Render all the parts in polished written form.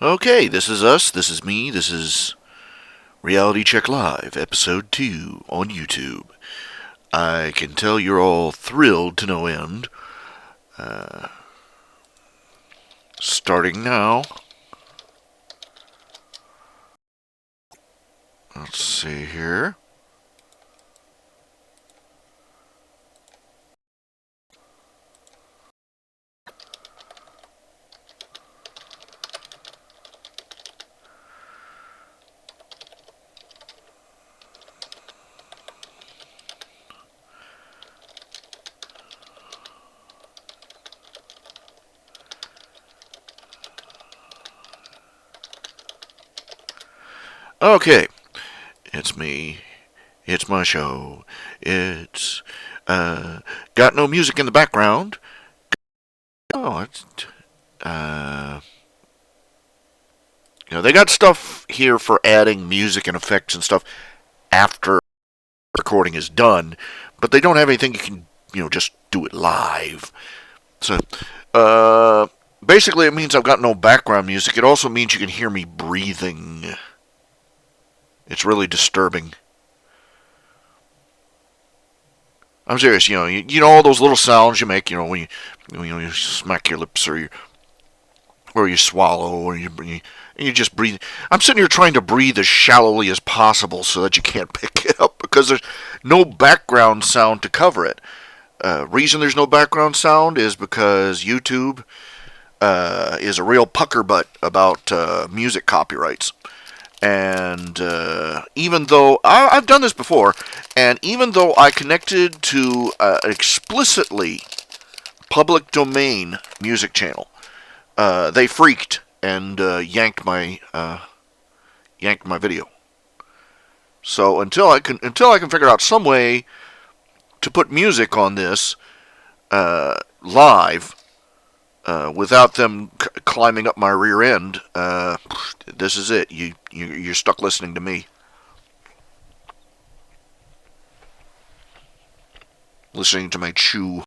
Okay, this is us, this is me, this is Reality Check Live, Episode 2 on YouTube. I can tell you're all thrilled to no end. Starting now. Let's see here. Okay, it's me. It's my show. It's got no music in the background. Oh, it's uh, they got stuff here for adding music and effects and stuff after recording is done, but they don't have anything you can just do it live. So, basically, it means I've got no background music. It also means you can hear me breathing. It's really disturbing. I'm serious. You know all those little sounds you make. When you smack your lips or you swallow or you just breathe. I'm sitting here trying to breathe as shallowly as possible so that you can't pick it up because there's no background sound to cover it. Reason there's no background sound is because YouTube is a real pucker butt about music copyrights. And even though I've done this before, and even though I connected to explicitly public domain music channel, they freaked and yanked my video. So until I can figure out some way to put music on this live without them climbing up my rear end, this is it. You're stuck listening to me. Listening to my chew.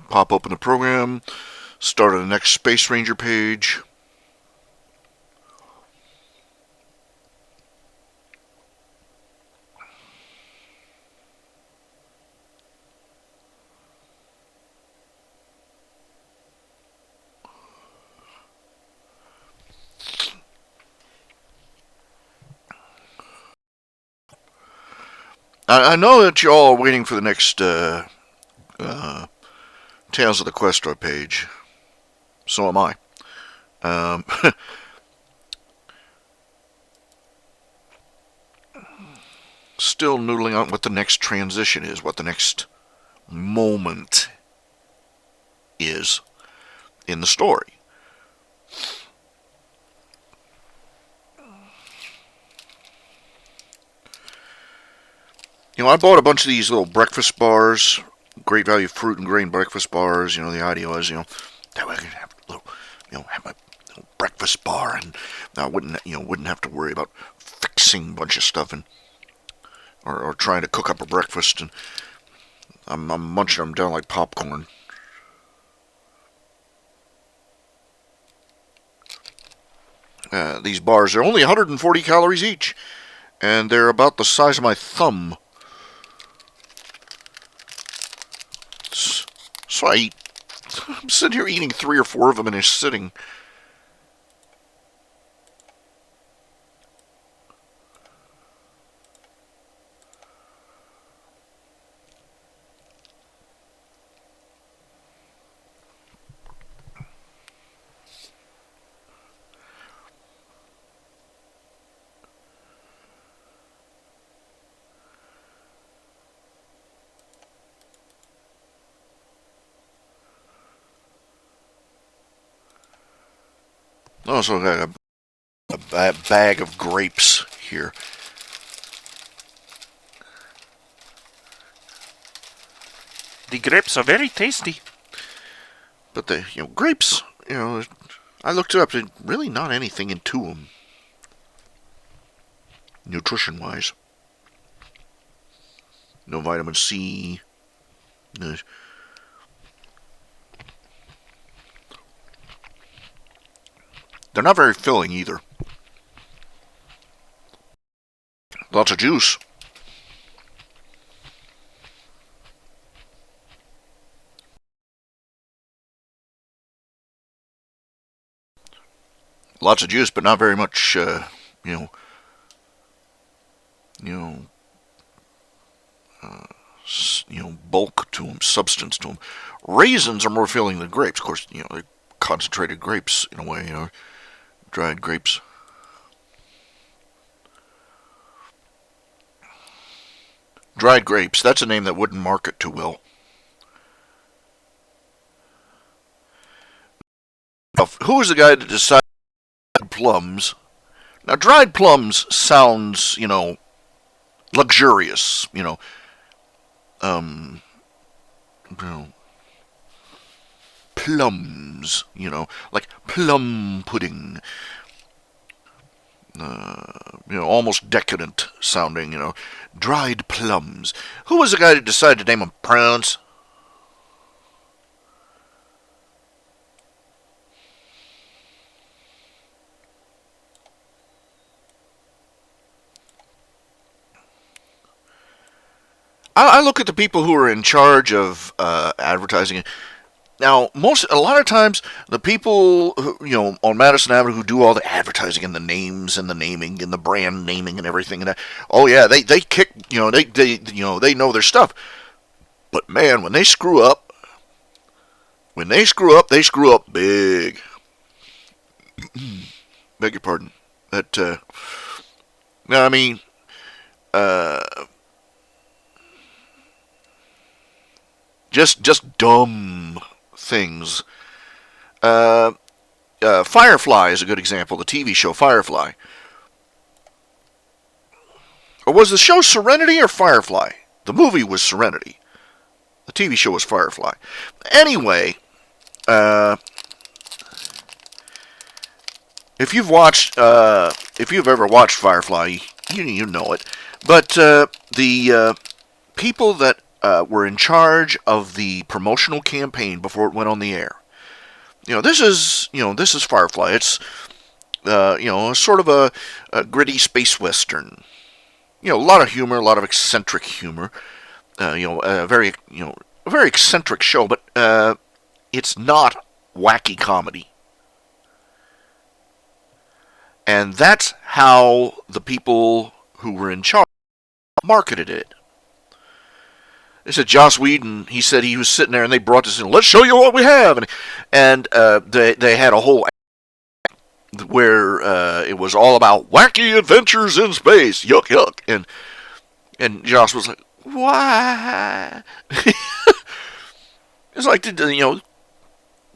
Pop open the program. Start on the next Space Ranger page. I know that you all are waiting for the next Tales of the Questor page. So am I. Um, Still noodling on what the next transition is, what the next moment is in the story. I bought a bunch of these little breakfast bars, great value fruit and grain breakfast bars. The idea was, that way I could have a little, have my little breakfast bar, and I wouldn't have to worry about fixing a bunch of stuff or trying to cook up a breakfast, and I'm munching them down like popcorn. These bars are only 140 calories each, and they're about the size of my thumb. So I'm sitting here eating 3 or 4 of them in a sitting. Also got a bag of grapes here. The grapes are very tasty. But the grapes, I looked it up. There's really not anything into them, nutrition wise. No vitamin C. No. They're not very filling either. Lots of juice. Lots of juice, but not very much. You know, you know, bulk to them, substance to them. Raisins are more filling than grapes. Of course, they're concentrated grapes in a way. Dried grapes. Dried grapes. That's a name that wouldn't market too well. Who was the guy that decided plums? Now, dried plums sounds, luxurious. Um, you know, plums. Like plum pudding. Almost decadent sounding. Dried plums. Who was the guy that decided to name them prunes? I look at the people who are in charge of advertising. Now, a lot of times, the people who, on Madison Avenue who do all the advertising and the names and the naming and the brand naming and everything, and that, oh yeah, they kick, they know their stuff. But man, when they screw up, they screw up big. Beg your pardon. That, now I mean, uh, just dumb things. Firefly is a good example. The TV show Firefly, or was the show Serenity or Firefly? The movie was Serenity. The TV show was Firefly. Anyway, if you've ever watched Firefly, you know it. But the people that were in charge of the promotional campaign before it went on the air. This is Firefly. It's sort of a gritty space western. A lot of humor, a lot of eccentric humor. A very eccentric show, but it's not wacky comedy. And that's how the people who were in charge marketed it. They said Joss Whedon. He said he was sitting there, and they brought this in. Let's show you what we have, and they had a whole where it was all about wacky adventures in space. Yuck, yuck, and Joss was like, why? It's like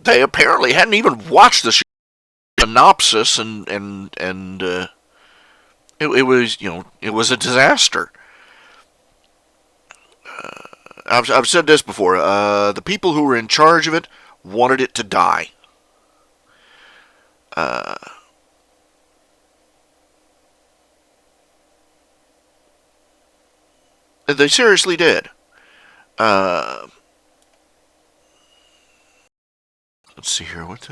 they apparently hadn't even watched the synopsis, and it was a disaster. I've said this before. The people who were in charge of it wanted it to die. They seriously did. Let's see here. What?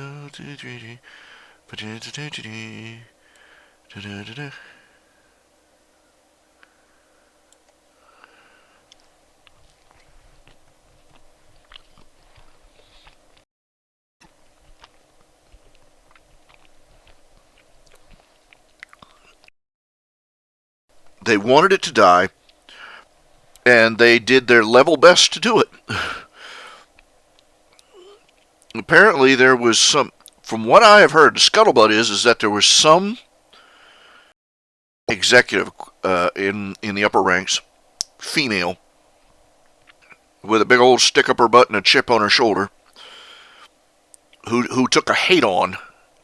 They wanted it to die, and they did their level best to do it. Apparently, there was some. From what I have heard, the scuttlebutt is that there was some executive in the upper ranks, female, with a big old stick up her butt and a chip on her shoulder, who took a hate on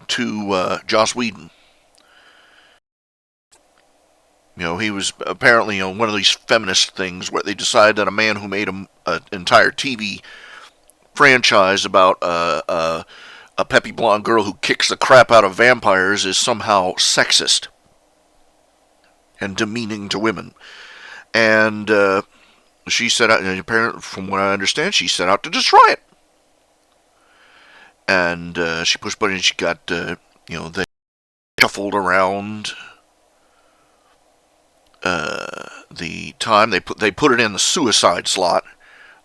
to Joss Whedon. He was apparently one of these feminist things where they decide that a man who made an entire TV franchise about a peppy blonde girl who kicks the crap out of vampires is somehow sexist and demeaning to women. And she set out, and apparently, from what I understand, she set out to destroy it. And she pushed buttons. She got, they shuffled around the time. They put it in the suicide slot,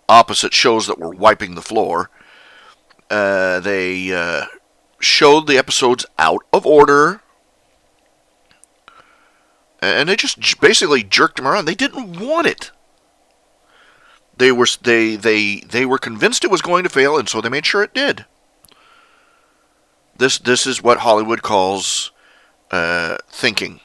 opposite shows that were wiping the floor. They showed the episodes out of order, and they just basically jerked them around. They didn't want it. They were convinced it was going to fail, and so they made sure it did. This is what Hollywood calls thinking.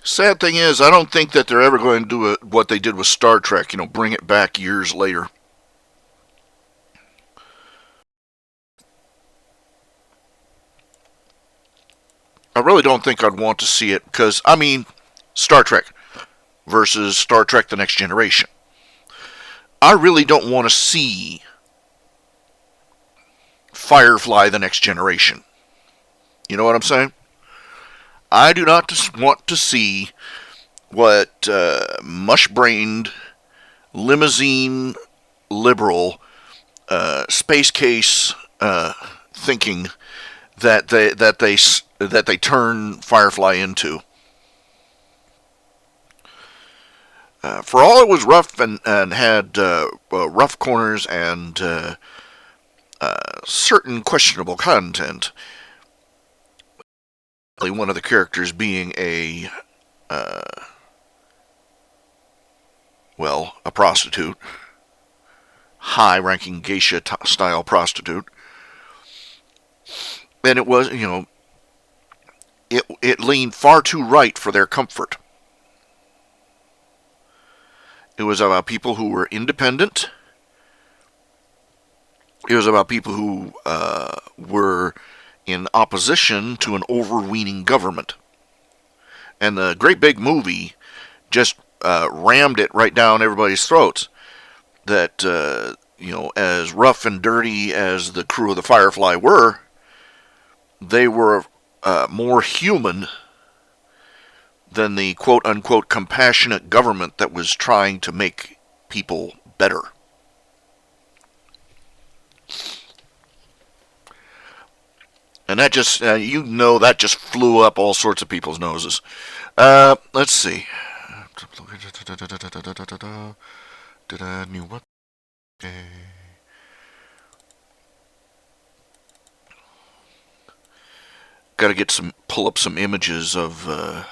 Sad thing is, I don't think that they're ever going to do what they did with Star Trek, bring it back years later. I really don't think I'd want to see it because, Star Trek versus Star Trek The Next Generation. I really don't want to see Firefly The Next Generation. You know what I'm saying? I do not want to see what mush-brained, limousine, liberal, space case thinking that they turn Firefly into. For all it was rough and had rough corners and certain questionable content, one of the characters being a prostitute, high-ranking geisha-style prostitute, and it was, it leaned far too right for their comfort. It was about people who were independent. It was about people who were in opposition to an overweening government. And the great big movie just rammed it right down everybody's throats that, as rough and dirty as the crew of the Firefly were, they were more human than the quote-unquote compassionate government that was trying to make people better. And that just, that just flew up all sorts of people's noses. Let's see. Did I new what? Got to pull up some images of.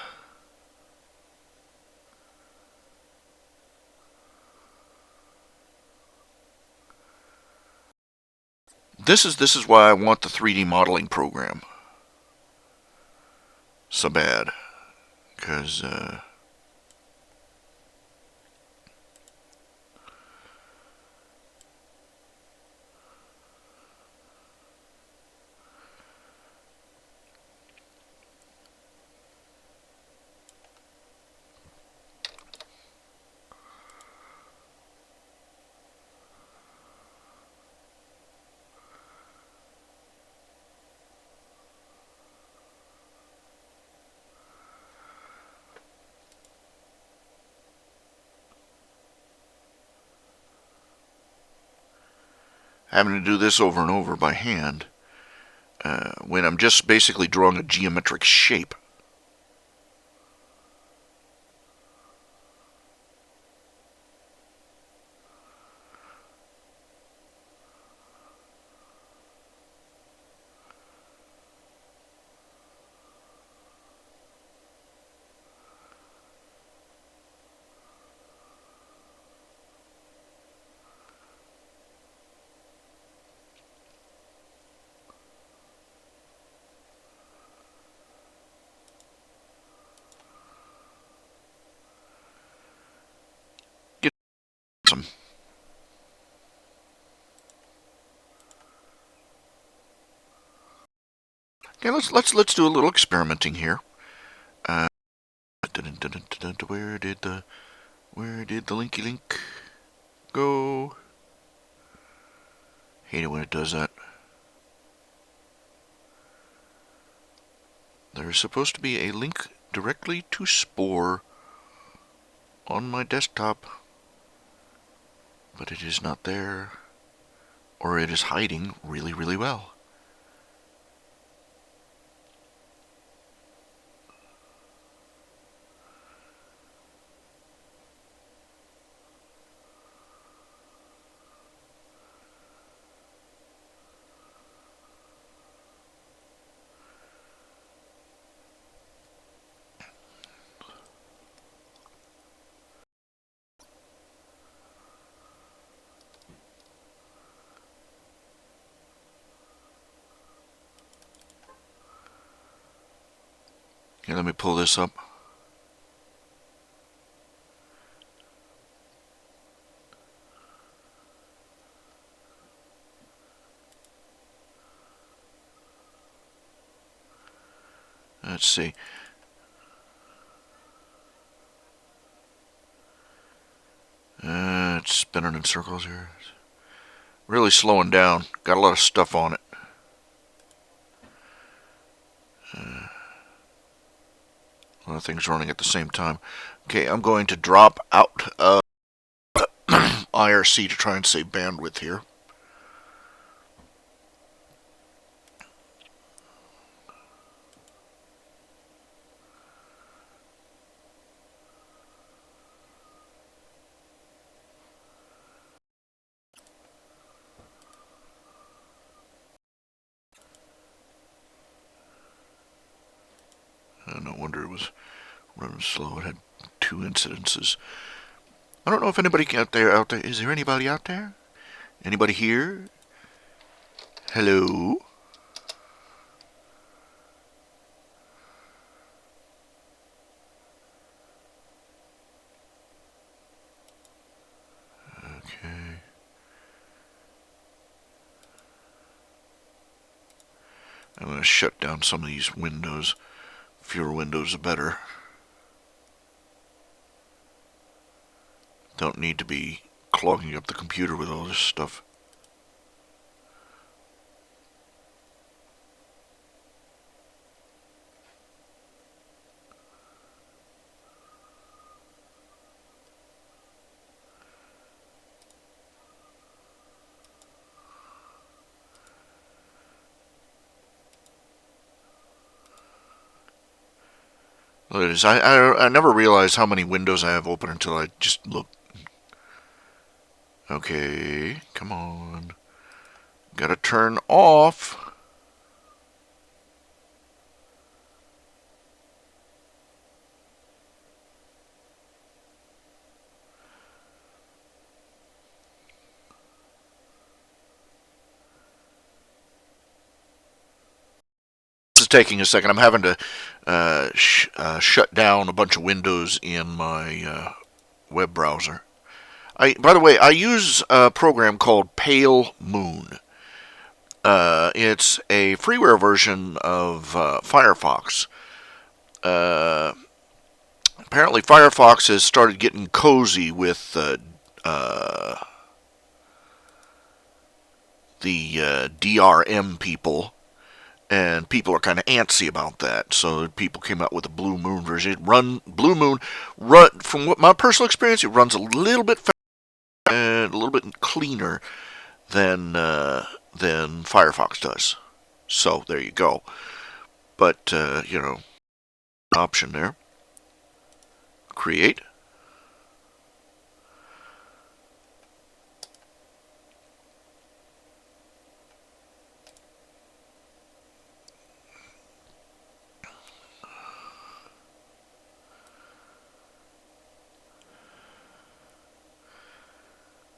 This is why I want the 3D modeling program so bad, because having to do this over and over by hand when I'm just basically drawing a geometric shape. Okay, let's do a little experimenting here. Where did the linky link go? Hate it when it does that. There's supposed to be a link directly to Spore on my desktop, but it is not there, or it is hiding really, really well. Here, let me pull this up. Let's see. It's spinning in circles here. It's really slowing down. Got a lot of stuff on it. A lot of things running at the same time. Okay, I'm going to drop out of IRC to try and save bandwidth here. No wonder it was running slow. It had 2 incidences. I don't know if anybody out there. Is there anybody out there? Anybody here? Hello? Okay. I'm going to shut down some of these windows. Fewer windows, the better. Don't need to be clogging up the computer with all this stuff. Well, it is. I never realized how many windows I have open until I just look. Okay, come on. Gotta turn off. This is taking a second. I'm having to shut down a bunch of windows in my web browser. By the way, I use a program called Pale Moon. It's a freeware version of Firefox. Apparently, Firefox has started getting cozy with the DRM people, and people are kind of antsy about that. So people came out with a Blue Moon version. Blue Moon, from what my personal experience, it runs a little bit faster and a little bit cleaner than Firefox does. So there you go. But option there. Create.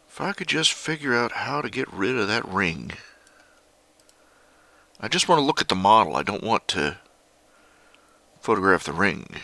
If I could just figure out how to get rid of that ring. I just want to look at the model. I don't want to photograph the ring.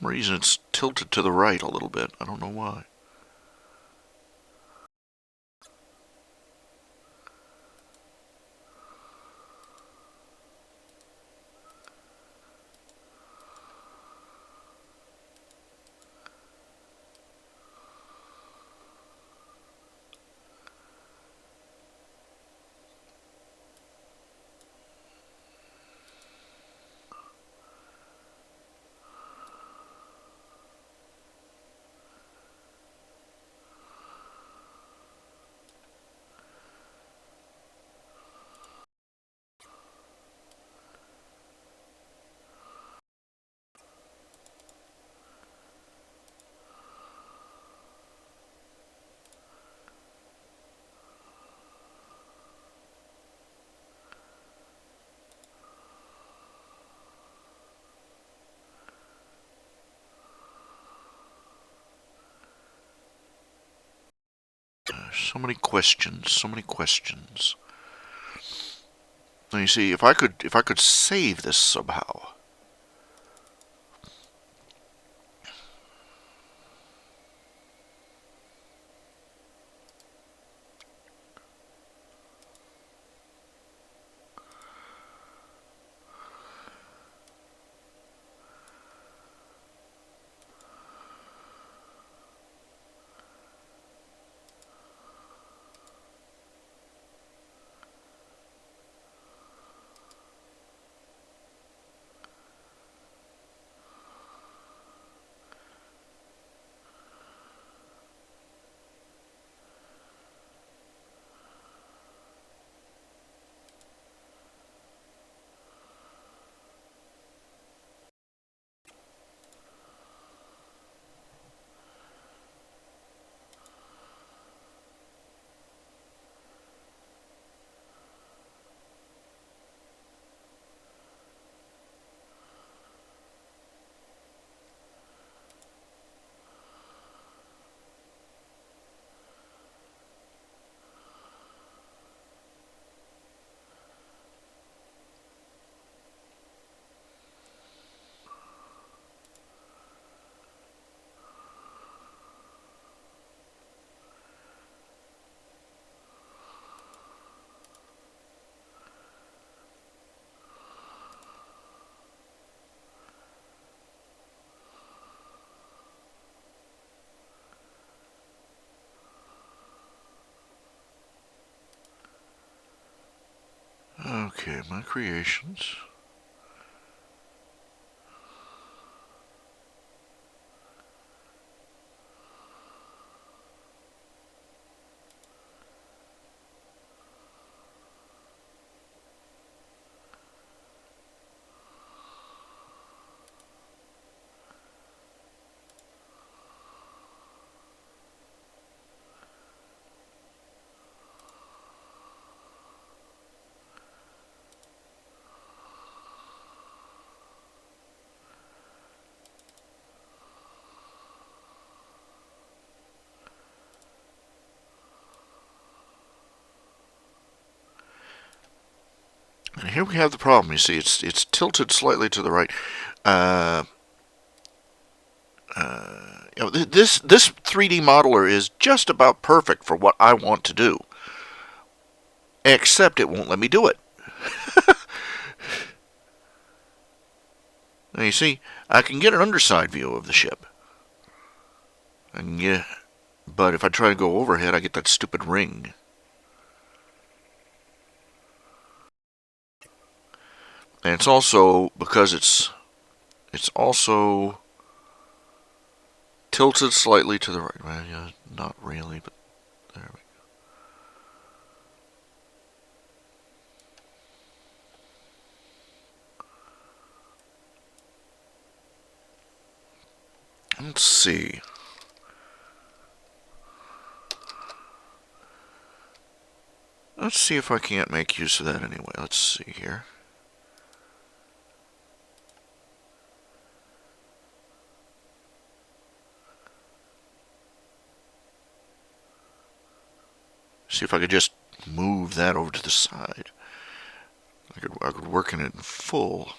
some reason it's tilted to the right a little bit. I don't know why. So many questions, so many questions. Now you see, if I could save this somehow. Okay, my creations. And here we have the problem. You see, it's tilted slightly to the right. Uh, this 3D modeler is just about perfect for what I want to do, except it won't let me do it. Now you see, I can get an underside view of the ship. But if I try to go overhead, I get that stupid ring. And it's also because it's also tilted slightly to the right. Well, yeah, not really, but there we go. Let's see. Let's see if I can't make use of that anyway. Let's see here. See if I could just move that over to the side. I could work in it in full.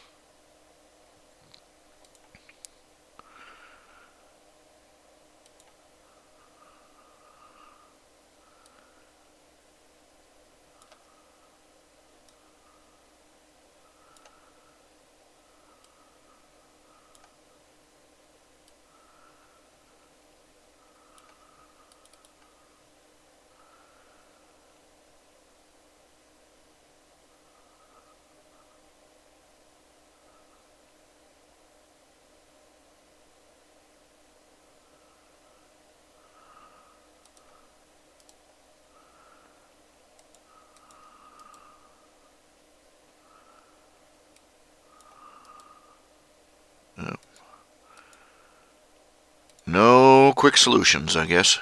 quick solutions, I guess.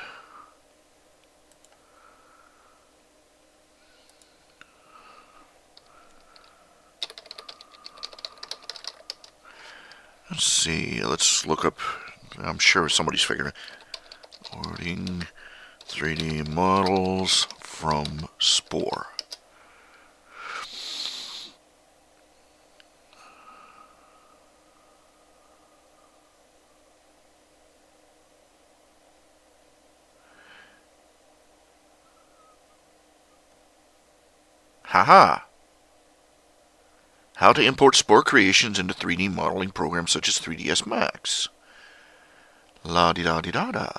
Let's see. Let's look up. I'm sure somebody's figuring it. Importing 3D models from Spore. Haha! How to import Spore creations into 3D modeling programs such as 3ds Max. La di da di da da.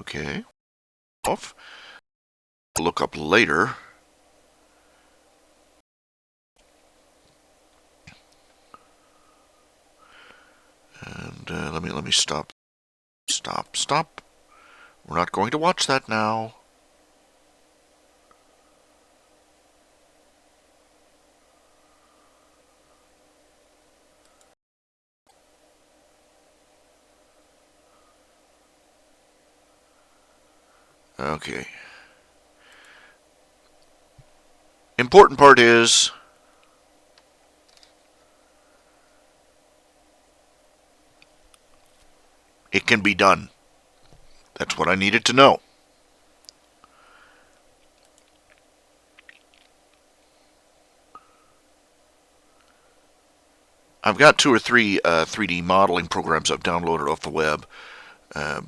Okay. Off. Look up later. And let me stop. Stop. We're not going to watch that now. Okay. Important part is it can be done. That's what I needed to know. I've got 2 or 3 3D modeling programs I've downloaded off the web,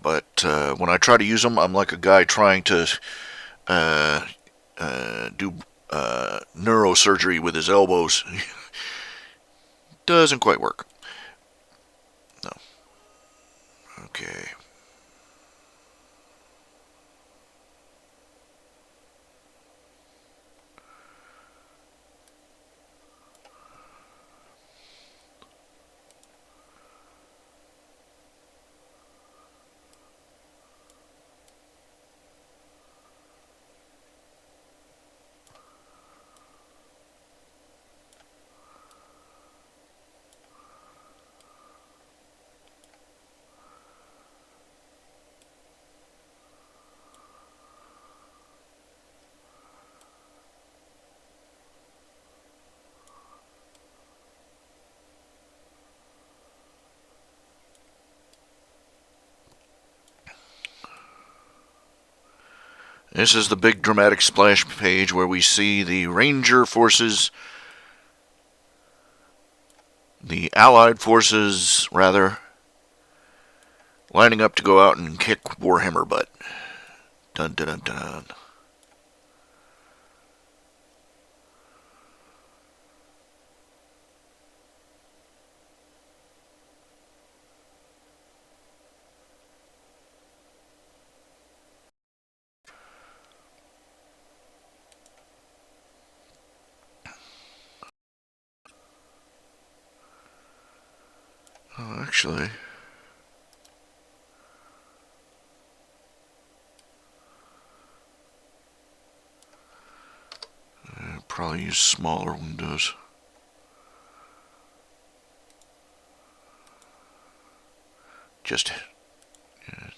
but when I try to use them, I'm like a guy trying to do neurosurgery with his elbows. Doesn't quite work. No. Okay. This is the big dramatic splash page where we see the Ranger forces, the Allied forces, rather, lining up to go out and kick Warhammer butt. Dun dun dun dun. Oh, actually, I'd probably use smaller windows. Just, yeah,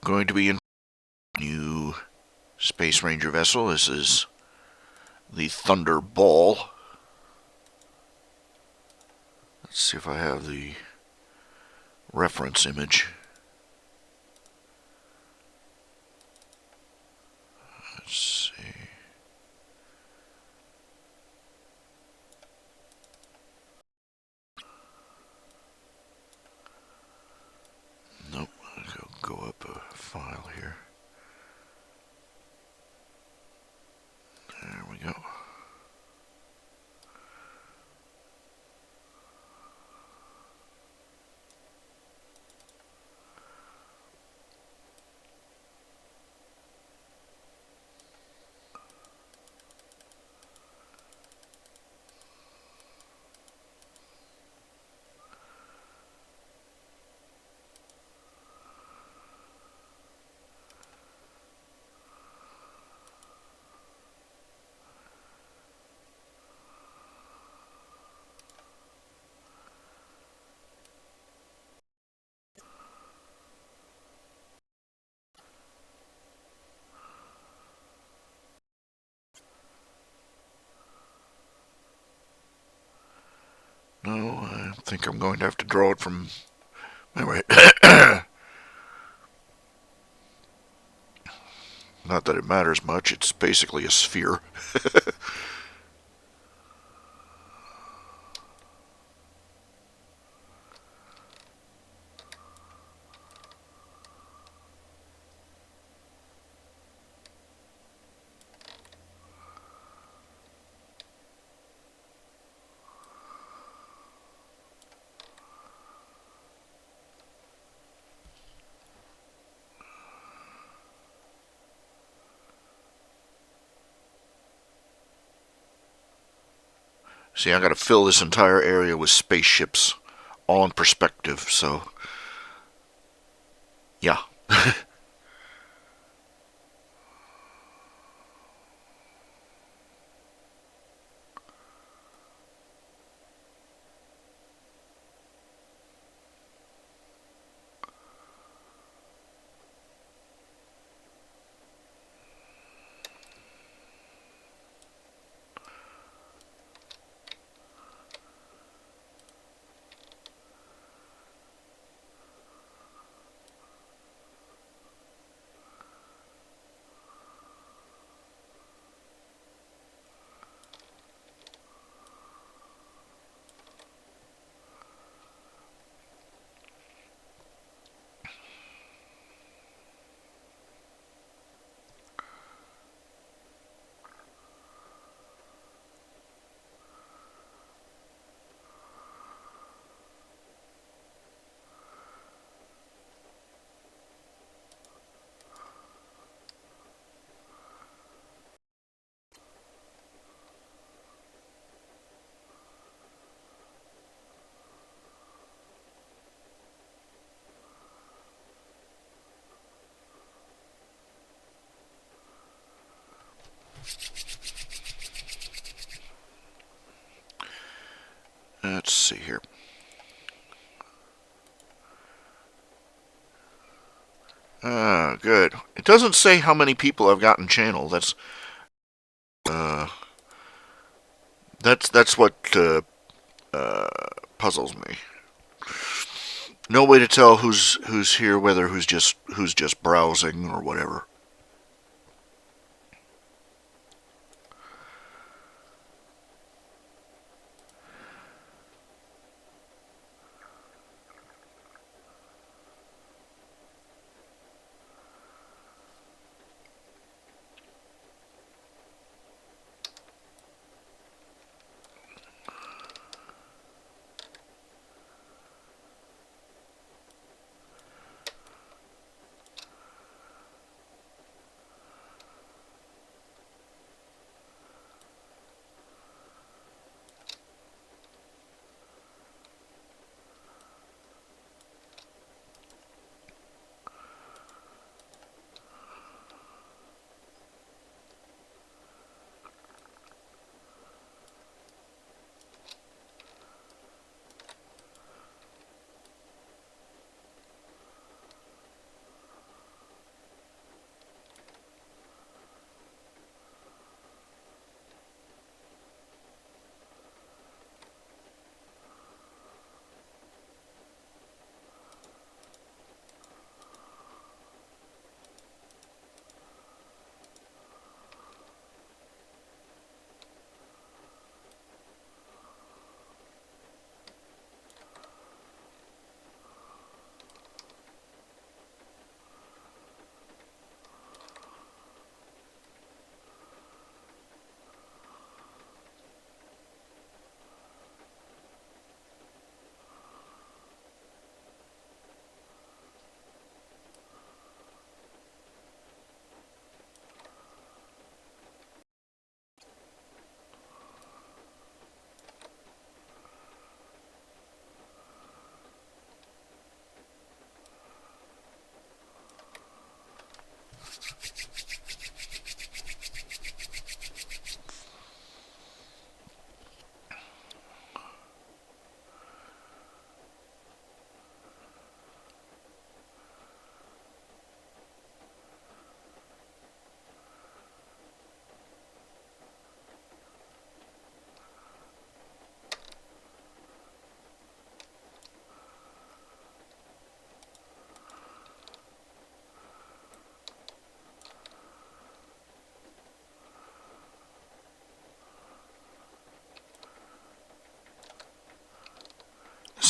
going to be in new Space Ranger vessel. This is the Thunderball. Let's see if I have the reference image. Let's see. Nope. I'll go up a file here. There we go. No, I think I'm going to have to draw it from memory. Not that it matters much, it's basically a sphere. See, I gotta fill this entire area with spaceships, all in perspective, so yeah. Let's see here. Ah, good. It doesn't say how many people I've got in channel. Uh, that's what puzzles me. No way to tell who's here, whether who's just browsing or whatever.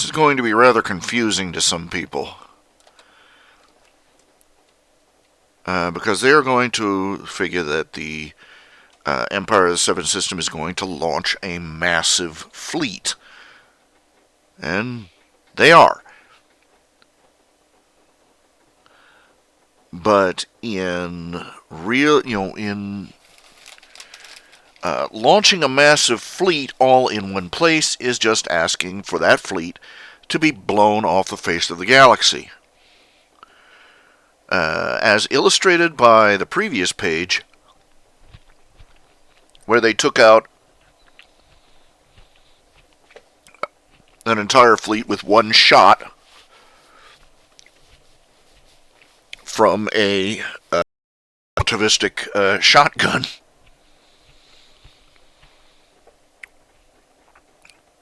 is going to be rather confusing to some people. Because they're going to figure that the Empire of the Seven System is going to launch a massive fleet. And they are. But in launching a massive fleet all in one place is just asking for that fleet to be blown off the face of the galaxy. As illustrated by the previous page, where they took out an entire fleet with one shot from a relativistic shotgun.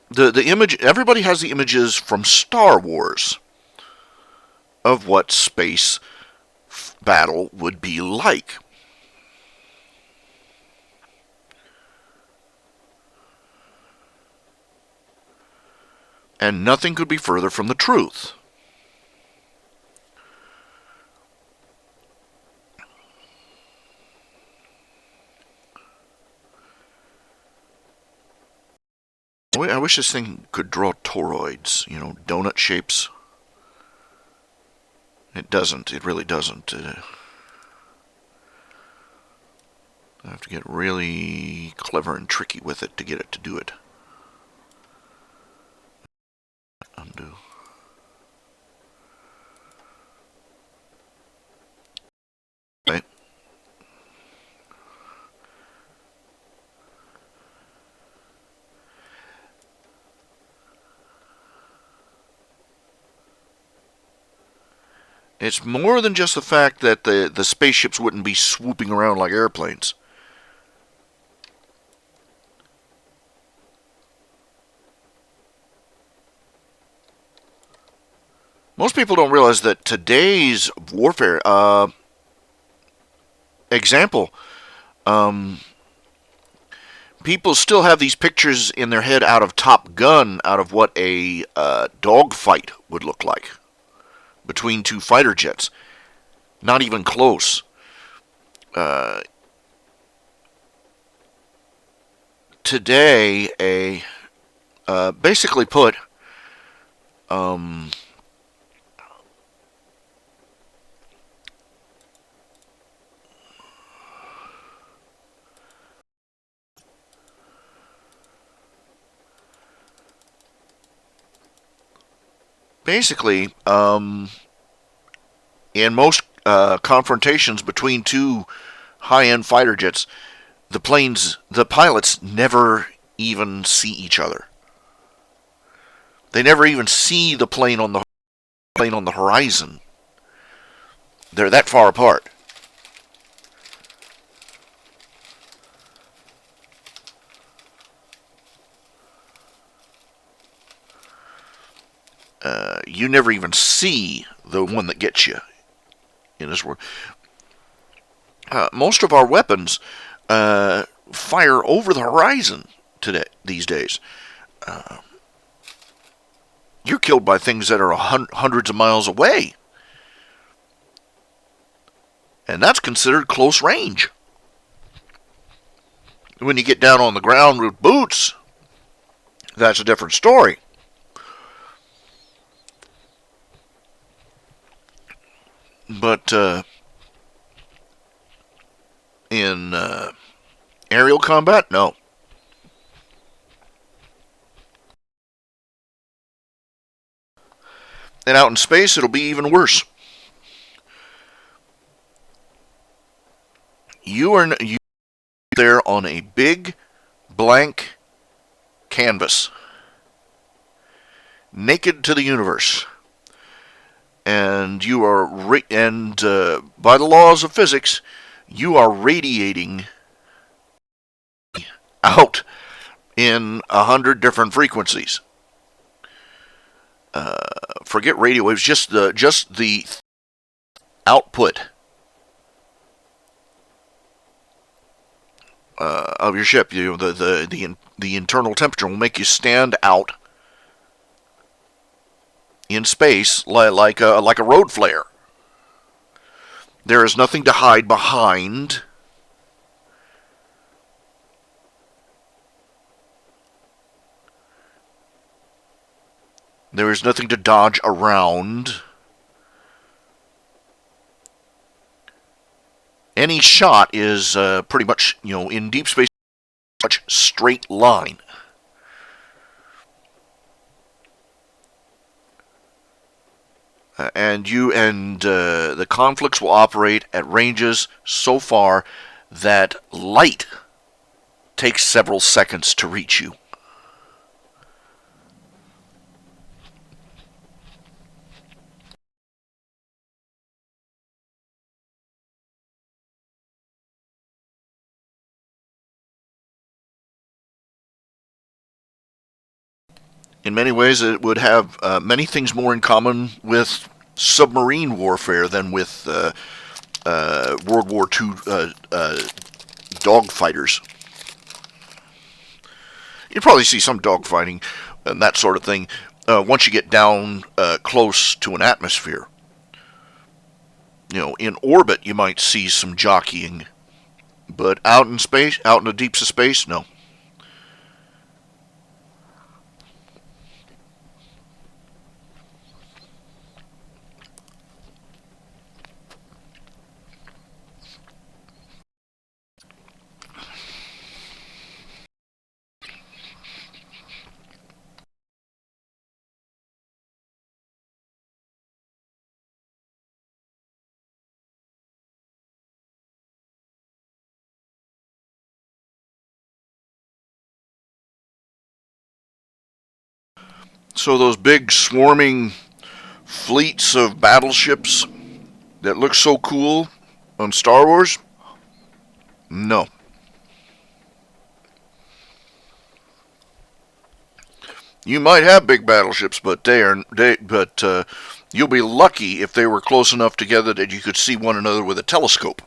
The image, everybody has the images from Star Wars of what space battle would be like. And nothing could be further from the truth. I wish this thing could draw toroids, donut shapes. It doesn't. It really doesn't. I have to get really clever and tricky with it to get it to do it. Undo. Right. It's more than just the fact that the spaceships wouldn't be swooping around like airplanes. Most people don't realize that today's warfare example, people still have these pictures in their head out of Top Gun, out of what a dogfight would look like between two fighter jets. Not even close. Today, basically put, basically, in most confrontations between two high-end fighter jets, the pilots never even see each other. They never even see the plane on the horizon. They're that far apart. You never even see the one that gets you in this world. Most of our weapons fire over the horizon these days. You're killed by things that are hundreds of miles away. And that's considered close range. When you get down on the ground with boots, that's a different story. But in aerial combat, no. And out in space, it'll be even worse. You are there on a big blank canvas, naked to the universe. And you are, by the laws of physics, you are radiating out in 100 different frequencies. Forget radio waves, just the output of your ship. The internal temperature will make you stand out in space like a road flare. There is nothing to hide behind. There is nothing to dodge around. Any shot is pretty much, in deep space, much straight line. And the conflicts will operate at ranges so far that light takes several seconds to reach you. In many ways, it would have many things more in common with submarine warfare than with World War II dogfighters. You'd probably see some dogfighting and that sort of thing once you get down close to an atmosphere. In orbit, you might see some jockeying, but out in space, out in the deeps of space, no. So those big swarming fleets of battleships that look so cool on Star Wars, no. You might have big battleships, but you'll be lucky if they were close enough together that you could see one another with a telescope.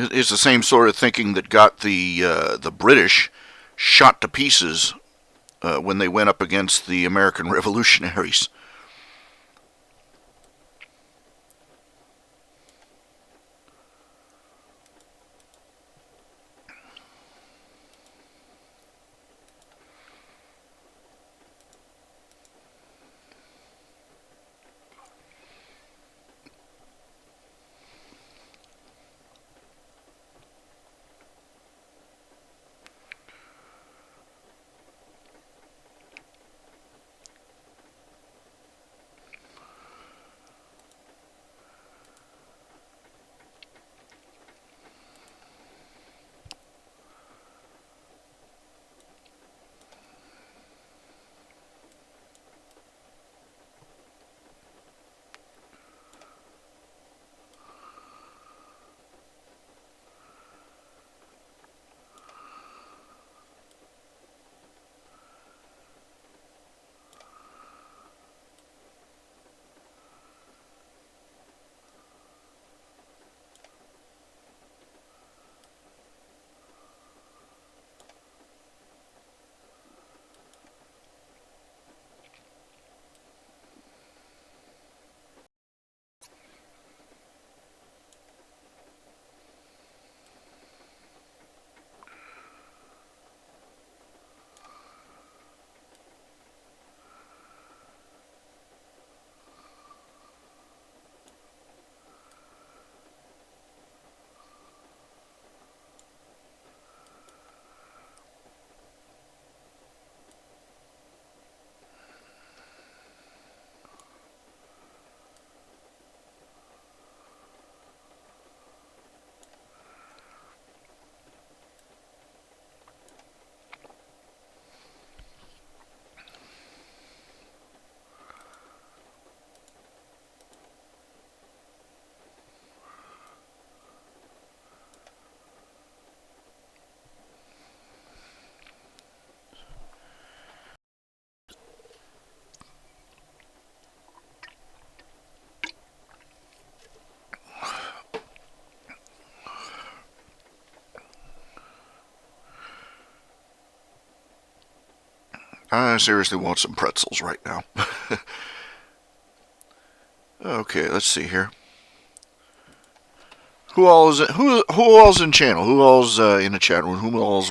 It's the same sort of thinking that got the British shot to pieces when they went up against the American revolutionaries. I seriously want some pretzels right now. Okay, let's see here. Who all's in channel? Who all's in the chat room? Who all's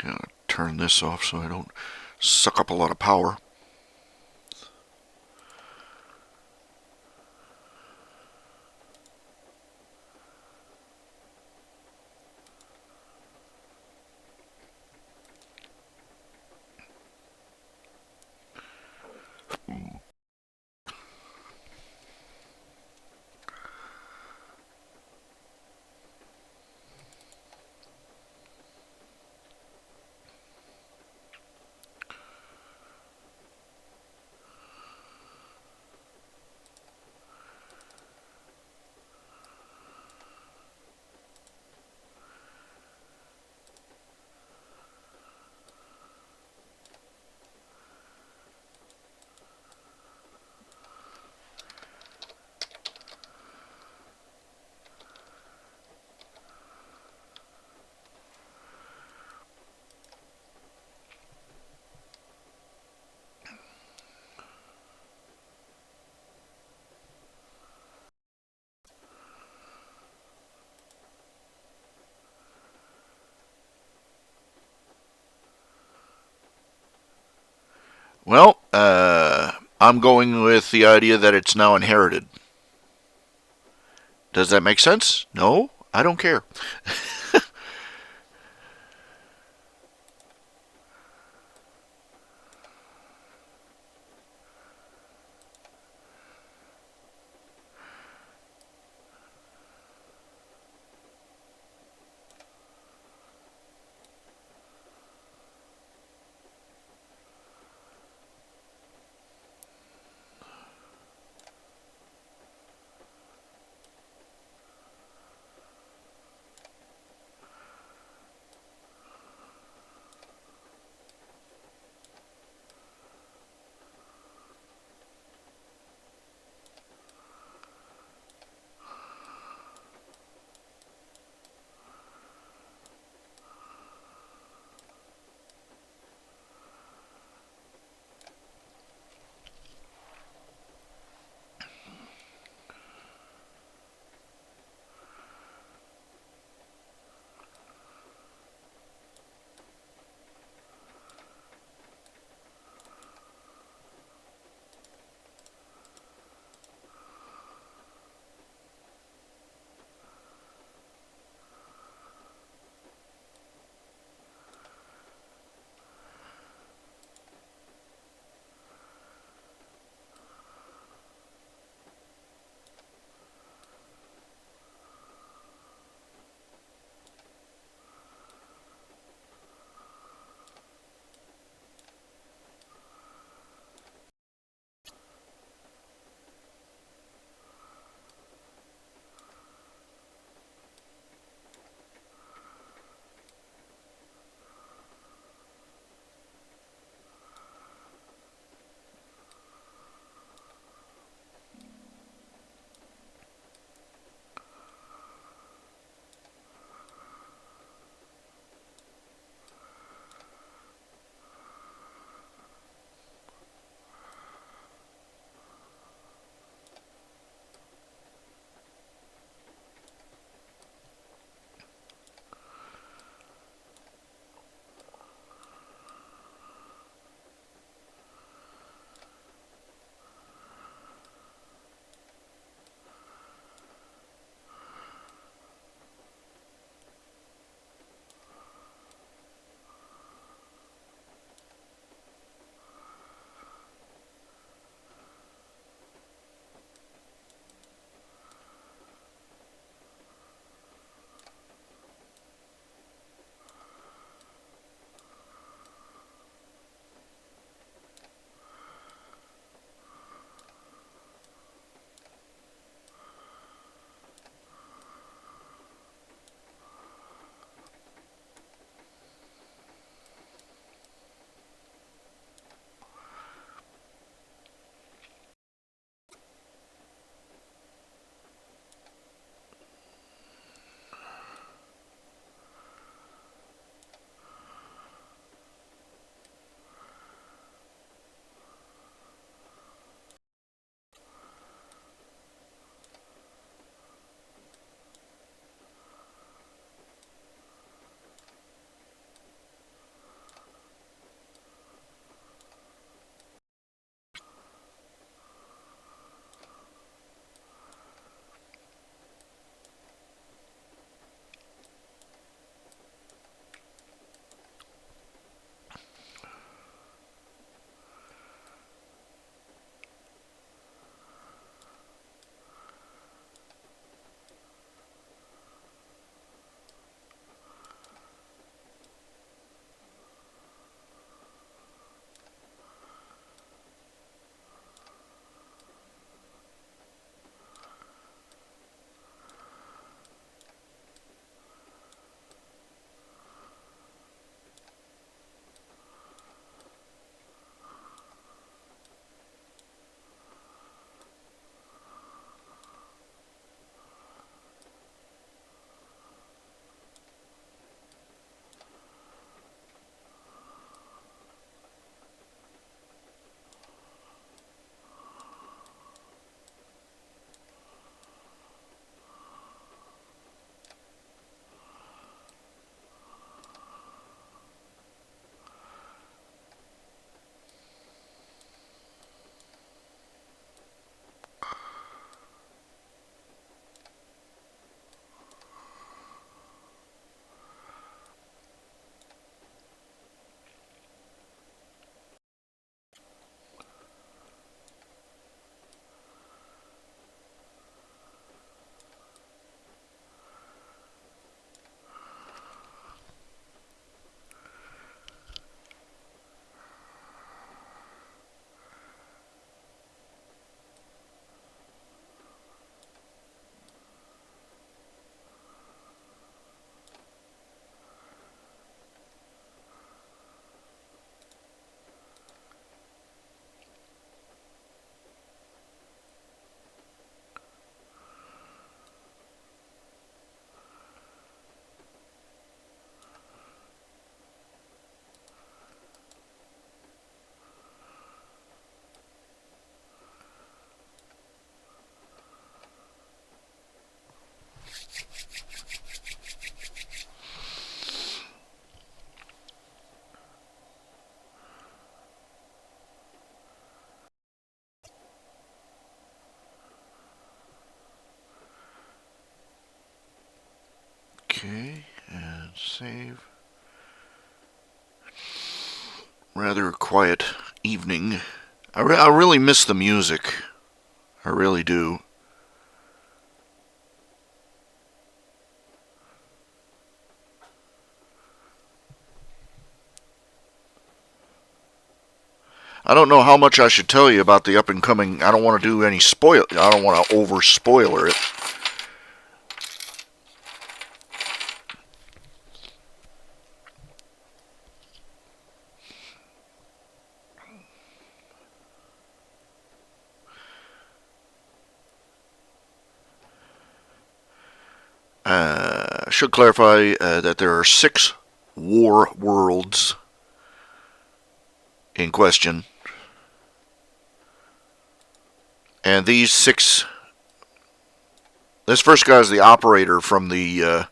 gonna turn this off so I don't suck up a lot of power. Well, I'm going with the idea that it's now inherited. Does that make sense? No? I don't care. Save. Rather quiet evening. I really miss the music. I really do. I don't know how much I should tell you about the up and coming. I don't want to do any spoil. I don't want to over spoiler it. Should clarify that there are 6 war worlds in question, and these 6. This first guy is the operator from the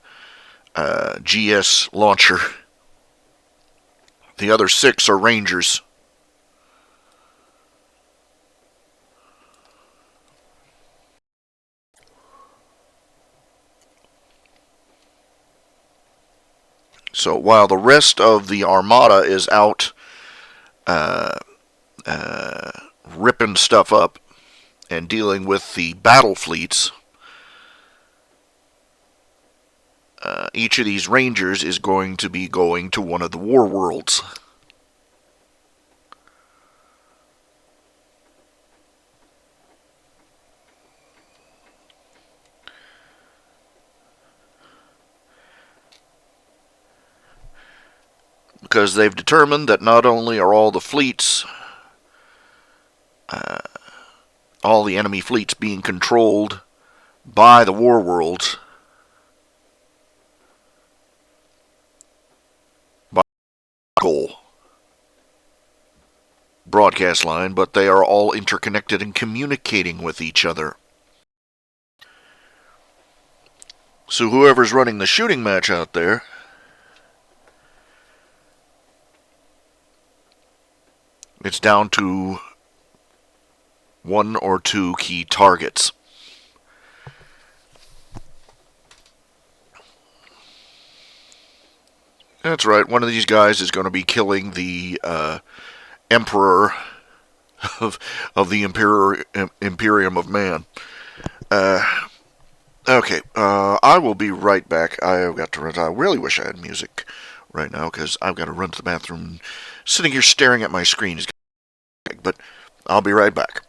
GS launcher. The other 6 are rangers. So while the rest of the armada is out uh, ripping stuff up and dealing with the battle fleets, each of these rangers is going to be going to one of the war worlds. Because they've determined that not only are all the fleets, all the enemy fleets being controlled by the war worlds, by goal broadcast line, but they are all interconnected and communicating with each other. So whoever's running the shooting match out there, it's down to 1 or 2 key targets. That's right, one of these guys is going to be killing the emperor of the Imperium of Man. Okay, I will be right back. I've got to run. I really wish I had music right now because I've got to run to the bathroom. Sitting here staring at my screen is, but I'll be right back.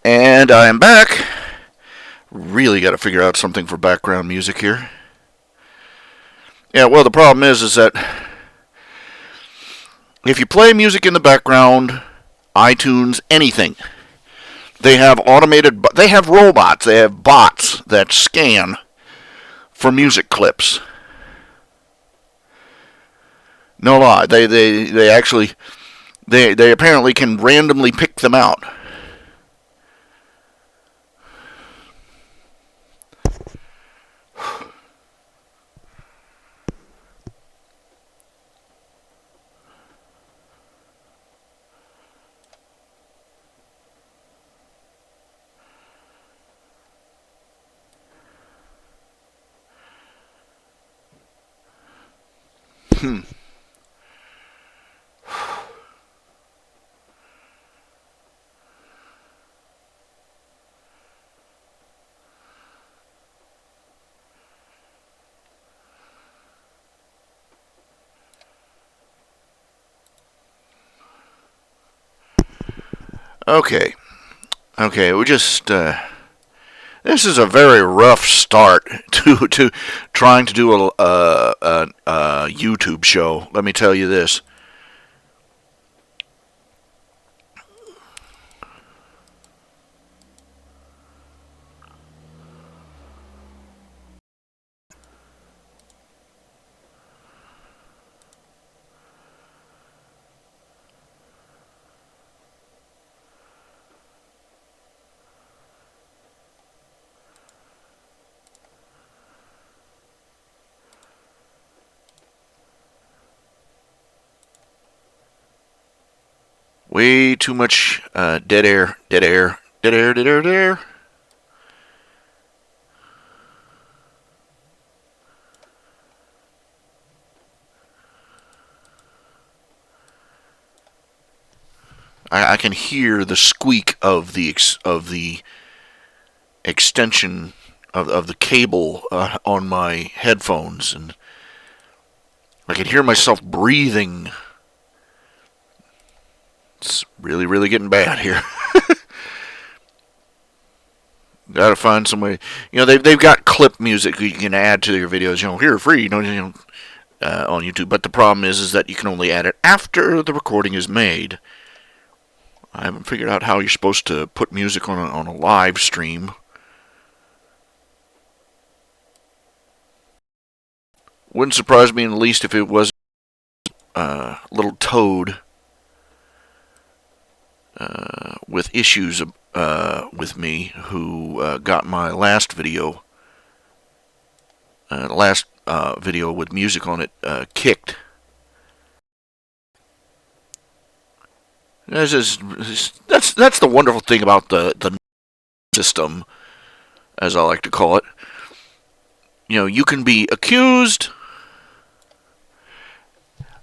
And I am back. Really got to figure out something for background music here. Yeah, well, the problem is that if you play music in the background, iTunes, anything, they have robots, they have bots that scan for music clips. No lie, they actually, they apparently can randomly pick them out. Okay, we just this is a very rough start to trying to do a YouTube show. Let me tell you this. Way too much dead air, dead air, dead air, dead air, dead air. I can hear the squeak of the extension of the cable on my headphones, and I can hear myself breathing. It's really, really getting bad here. Gotta find some way. They've got clip music you can add to your videos. Here free. On YouTube. But the problem is that you can only add it after the recording is made. I haven't figured out how you're supposed to put music on a live stream. Wouldn't surprise me in the least if it was little Toad with issues with me, who got my last video, video with music on it, kicked. That's the wonderful thing about the system, as I like to call it. You can be accused,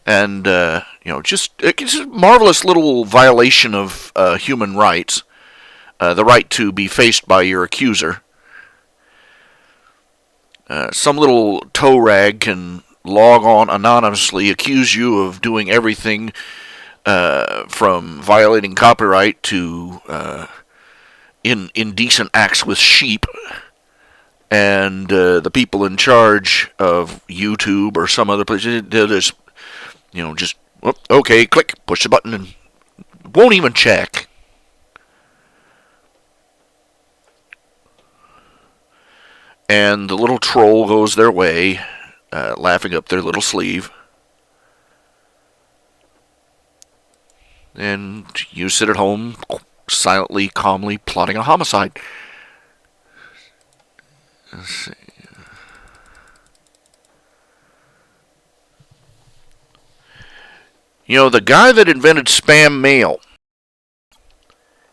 and it's a marvelous little violation of human rights, the right to be faced by your accuser. Some little toe rag can log on anonymously, accuse you of doing everything from violating copyright to indecent acts with sheep, and the people in charge of YouTube or some other place, they'll just, okay, click, push the button, and won't even check. And the little troll goes their way, laughing up their little sleeve. And you sit at home, silently, calmly plotting a homicide. Let's see. The guy that invented spam mail,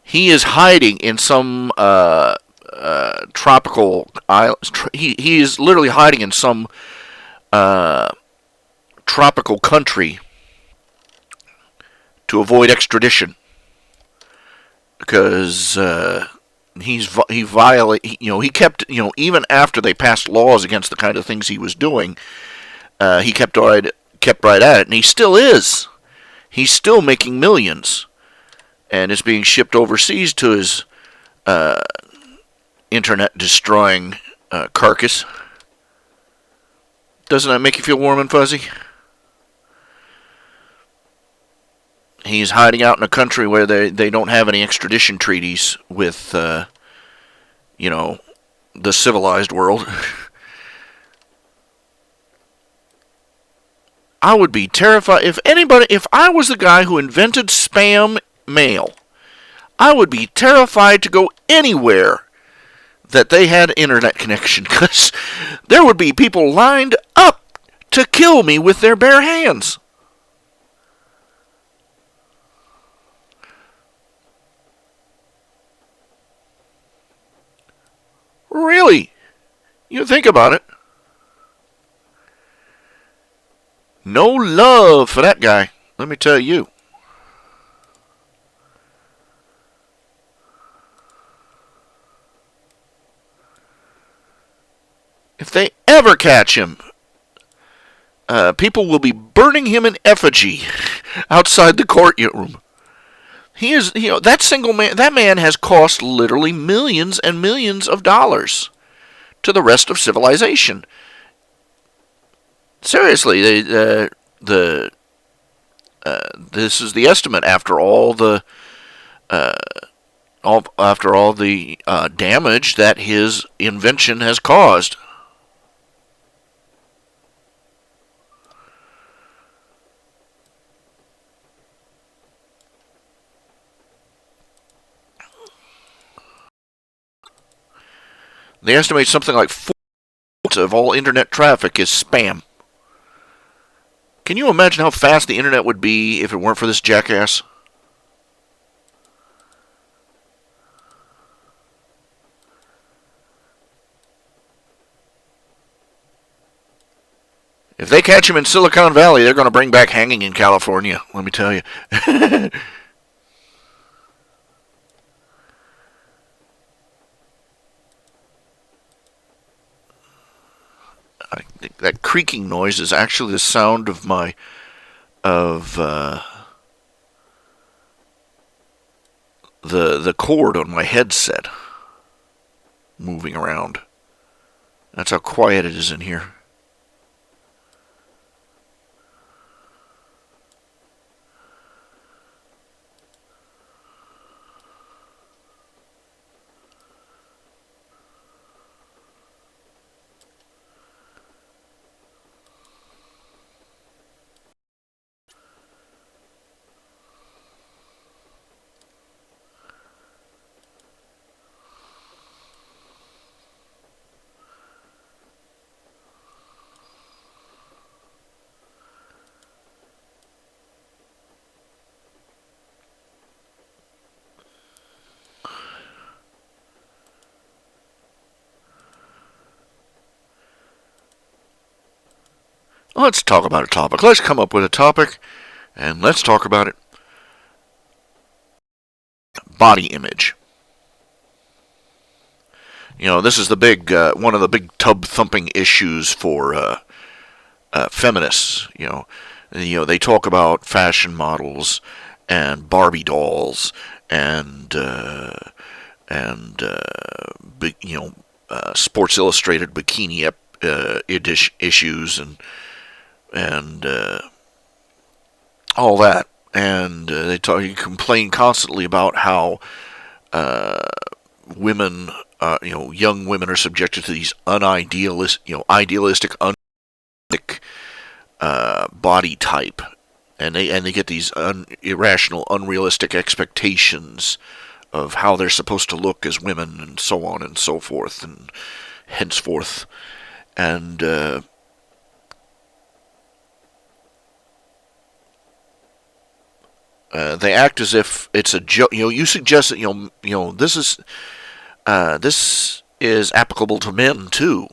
he is hiding in some tropical island. He is literally hiding in some tropical country to avoid extradition, because he kept, even after they passed laws against the kind of things he was doing, he kept right at it, and he still is. He's still making millions, and is being shipped overseas to his internet destroying carcass. Doesn't that make you feel warm and fuzzy? He's hiding out in a country where they don't have any extradition treaties with, you know, the civilized world. I would be terrified if I was the guy who invented spam mail, I would be terrified to go anywhere that they had internet connection, because there would be people lined up to kill me with their bare hands. Really? You think about it. No love for that guy, let me tell you. If they ever catch him, people will be burning him in effigy outside the courtroom. He is, that man has cost literally millions and millions of dollars to the rest of civilization. Seriously, this is the estimate after all the damage that his invention has caused. They estimate something like 4% of all internet traffic is spam. Can you imagine how fast the internet would be if it weren't for this jackass? If they catch him in Silicon Valley, they're going to bring back hanging in California, let me tell you. I think that creaking noise is actually the sound of the cord on my headset moving around. That's how quiet it is in here. Let's talk about a topic. Let's come up with a topic, and let's talk about it. Body image. This is the big one of the big tub thumping issues for feminists. They talk about fashion models and Barbie dolls and Sports Illustrated bikini issues and all that, and they complain constantly about how women, young women, are subjected to these idealistic, body type, and they get these irrational, unrealistic expectations of how they're supposed to look as women, and so on and so forth, and henceforth, and they act as if it's a joke. You suggest that this is applicable to men too.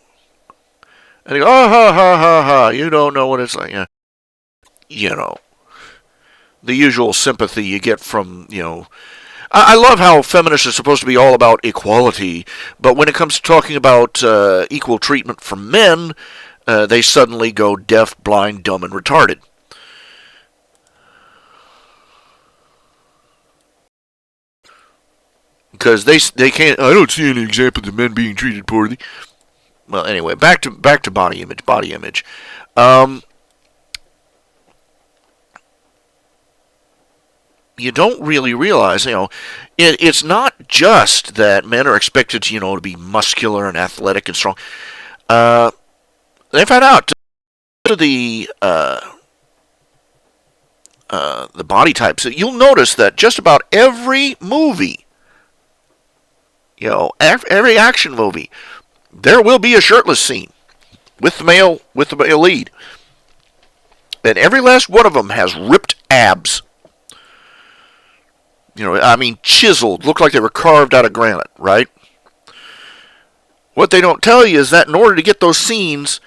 And they go, oh, ha ha ha ha, you don't know what it's like. The usual sympathy you get from I love how feminists are supposed to be all about equality, but when it comes to talking about equal treatment for men, they suddenly go deaf, blind, dumb, and retarded. because they can't. I don't see any examples of men being treated poorly. Well, anyway, back to body image. Body image. You don't really realize, it's not just that men are expected to, to be muscular and athletic and strong. They found out the body types. You'll notice that just about every movie, every action movie, there will be a shirtless scene with the male lead, and every last one of them has ripped abs. Chiseled, look like they were carved out of granite, right? What they don't tell you is that in order to get those scenes,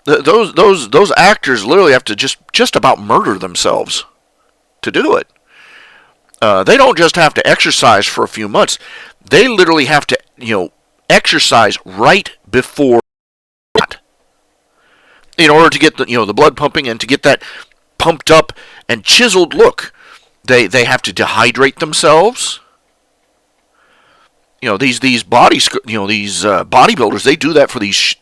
those actors literally have to just about murder themselves to do it. They don't just have to exercise for a few months. They literally have to, exercise right before that in order to get the blood pumping and to get that pumped up and chiseled look. They have to dehydrate themselves. These bodybuilders, they do that for these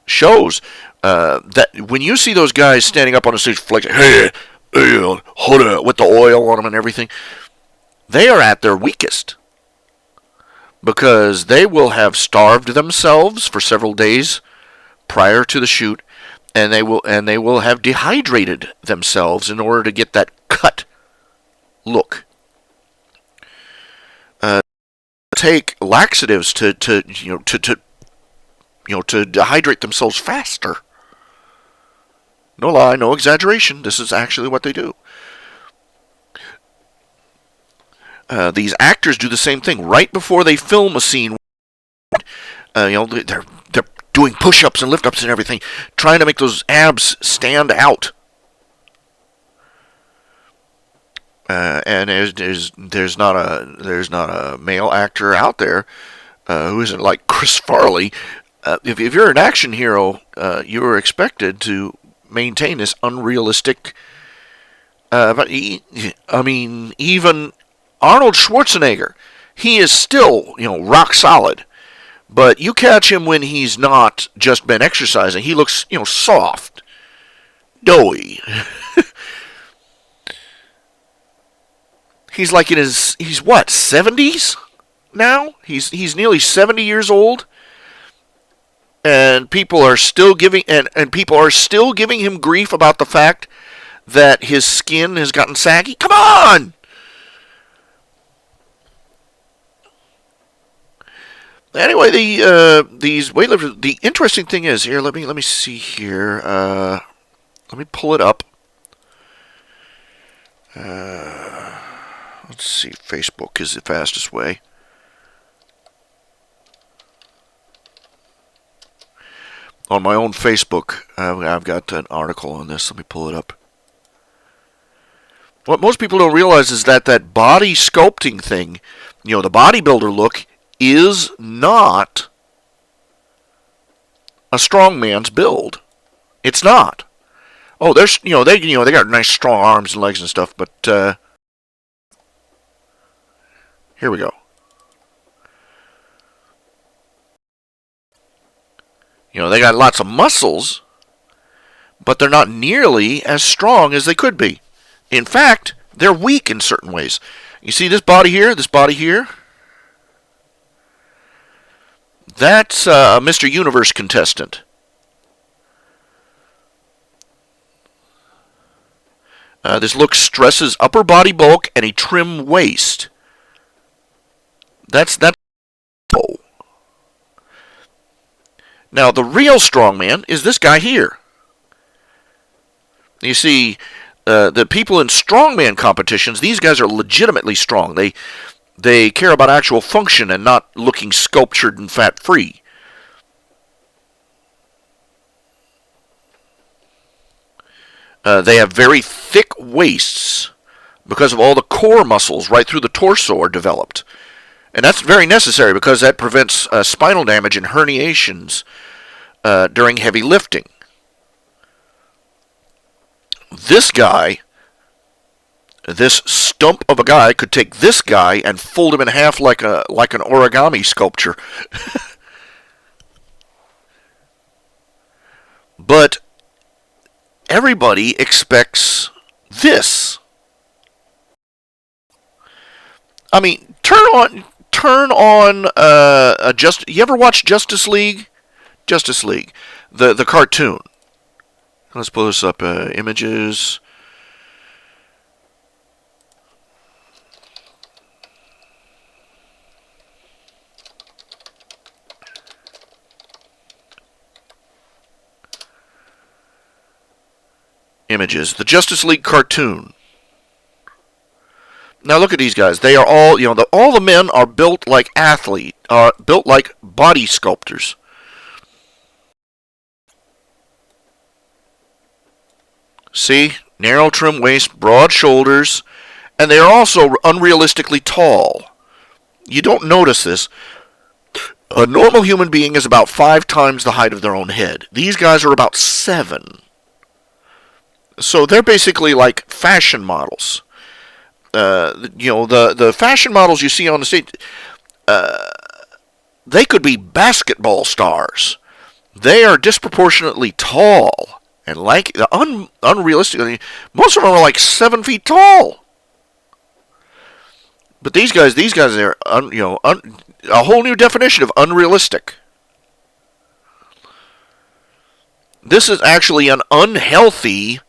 shows. That when you see those guys standing up on the stage flexing, hey, with the oil on them and everything, they are at their weakest because they will have starved themselves for several days prior to the shoot, and they will have dehydrated themselves in order to get that cut look. Take laxatives to dehydrate themselves faster. No lie, no exaggeration. This is actually what they do. These actors do the same thing right before they film a scene. They're doing push-ups and lift-ups and everything, trying to make those abs stand out. And there's not a male actor out there who isn't like Chris Farley. If you're an action hero, you are expected to maintain this unrealistic. Even Arnold Schwarzenegger, he is still rock solid. But you catch him when he's not just been exercising. He looks soft, doughy. He's like he's what, 70s now? He's nearly 70 years old. And people are still giving him grief about the fact that his skin has gotten saggy. Come on! Anyway, these weightlifters. The interesting thing is here. Let me see here. Let me pull it up. Let's see. Facebook is the fastest way. On my own Facebook, I've got an article on this. Let me pull it up. What most people don't realize is that body sculpting thing, the bodybuilder look, is not a strong man's build. It's not. Oh, there's they got nice strong arms and legs and stuff, but here we go. They got lots of muscles, but they're not nearly as strong as they could be. In fact, they're weak in certain ways. You see this body here, That's a Mr. Universe contestant. This look stresses upper body bulk and a trim waist. That's. Oh. Now, the real strongman is this guy here. You see, the people in strongman competitions, these guys are legitimately strong. They care about actual function and not looking sculptured and fat-free. They have very thick waists because of all the core muscles right through the torso are developed. And that's very necessary because that prevents spinal damage and herniations during heavy lifting. This guy This stump of a guy could take this guy and fold him in half like an origami sculpture. But everybody expects this. I mean, turn on just you ever watch Justice League? Justice League, the cartoon. Let's pull this up. Images. Images. The Justice League cartoon. Now look at these guys. They are all, all the men are built like built like body sculptors. See? Narrow trim waist, broad shoulders, and they are also unrealistically tall. You don't notice this. A normal human being is about 5 times the height of their own head. These guys are about 7. So they're basically like fashion models. The fashion models you see on the stage, they could be basketball stars. They are disproportionately tall and like unrealistically. Most of them are like 7 feet tall. But these guys are a whole new definition of unrealistic. This is actually an unhealthy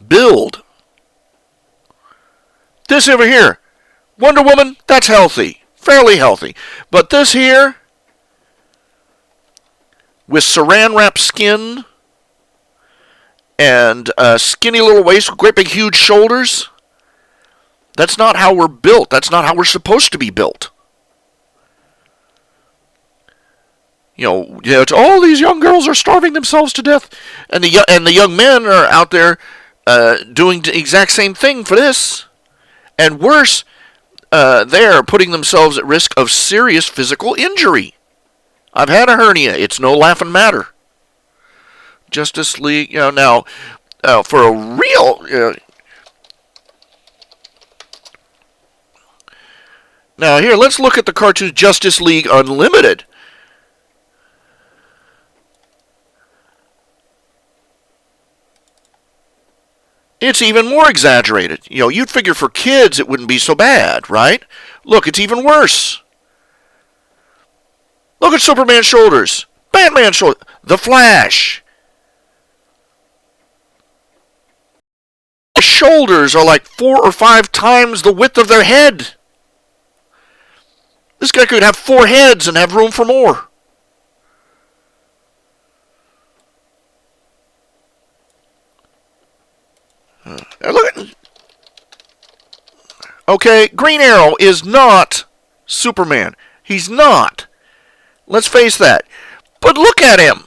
build. This over here, Wonder Woman, that's healthy, fairly healthy. But this here, with saran wrap skin and skinny little waist with great big huge shoulders, that's not how we're built. That's not how we're supposed to be built. It's all these young girls are starving themselves to death, and the young men are out there doing the exact same thing for this, and worse, they're putting themselves at risk of serious physical injury. I've had a hernia; it's no laughing matter. Justice League, now for a real. Now here, let's look at the cartoon Justice League Unlimited. It's even more exaggerated. You'd figure for kids it wouldn't be so bad, right? Look, it's even worse. Look at Superman's shoulders, Batman's shoulders, The Flash. His shoulders are like 4 or 5 times the width of their head. This guy could have 4 heads and have room for more. Look at. Okay, Green Arrow is not Superman. He's not. Let's face that. But look at him.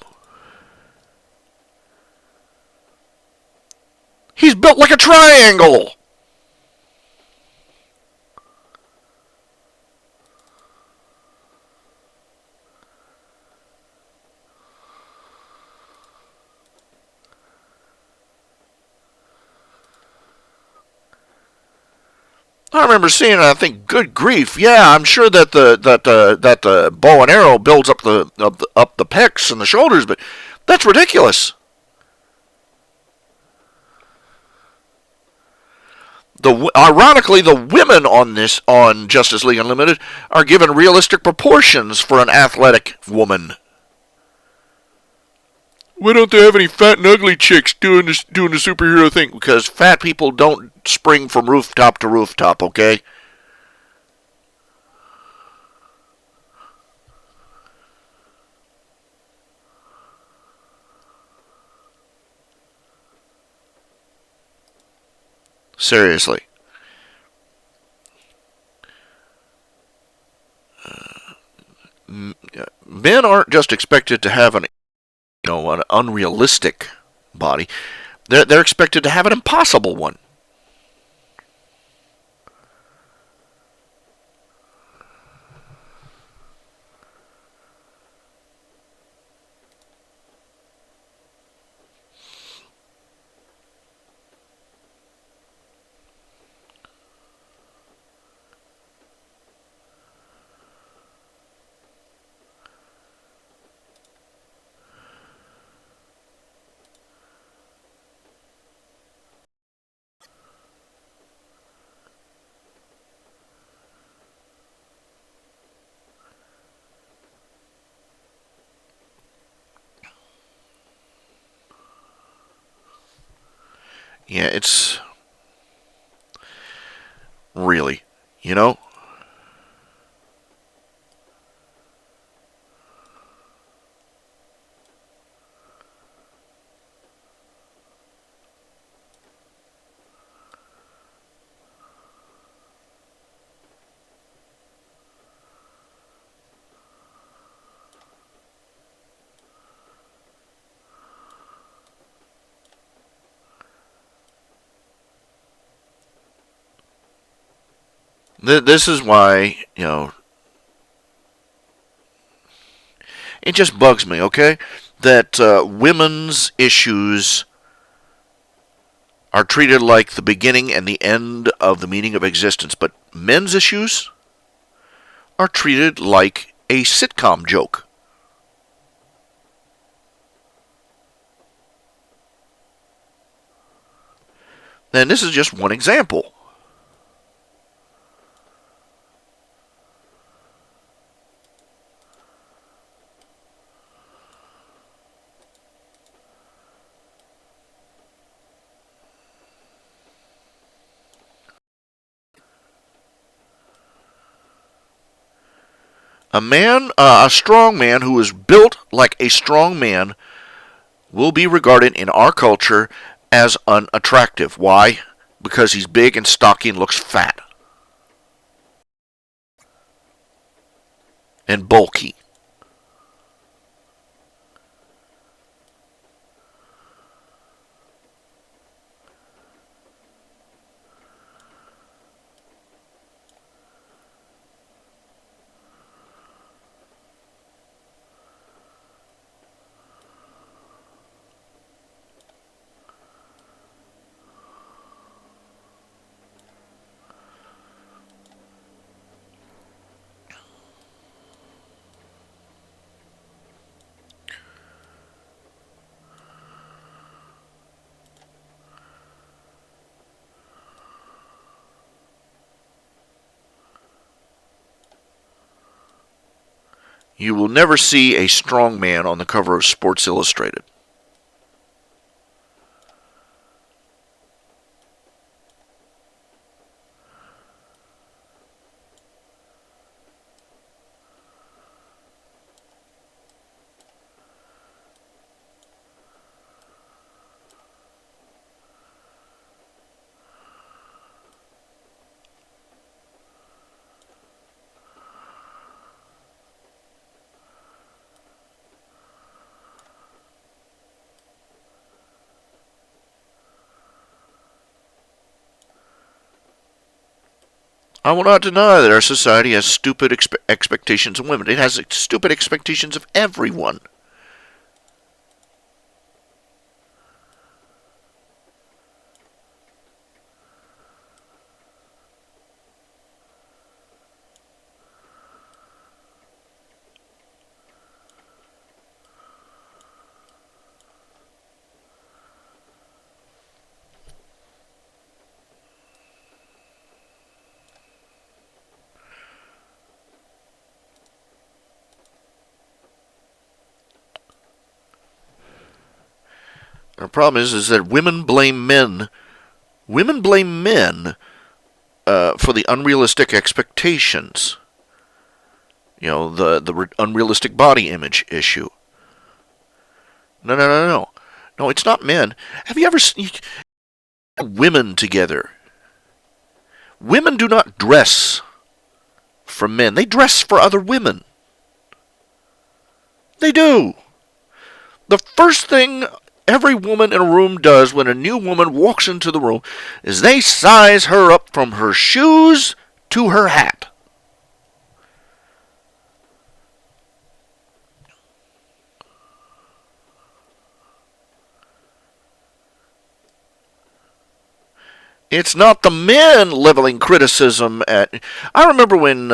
He's built like a triangle. I remember seeing it. I think, good grief! Yeah, I'm sure that the bow and arrow builds up the pecs and the shoulders, but that's ridiculous. Ironically, the women on Justice League Unlimited are given realistic proportions for an athletic woman. Why don't they have any fat and ugly chicks doing the superhero thing? Because fat people don't spring from rooftop to rooftop, okay? Seriously. Men aren't just expected to have an unrealistic body. They're expected to have an impossible one. Yeah, it's really, you know. This is why, it just bugs me, okay, that women's issues are treated like the beginning and the end of the meaning of existence, but men's issues are treated like a sitcom joke. And this is just one example. A strong man who is built like a strong man will be regarded in our culture as unattractive. Why? Because he's big and stocky and looks fat and bulky. You will never see a strong man on the cover of Sports Illustrated. I will not deny that our society has stupid expectations of women. It has stupid expectations of everyone. The problem is that women blame men. Women blame men for the unrealistic expectations. The unrealistic body image issue. No, no, no, no. No, it's not men. Have you ever seen women together? Women do not dress for men. They dress for other women. They do. The first thing every woman in a room does when a new woman walks into the room is they size her up from her shoes to her hat. It's not the men leveling criticism at. I remember when.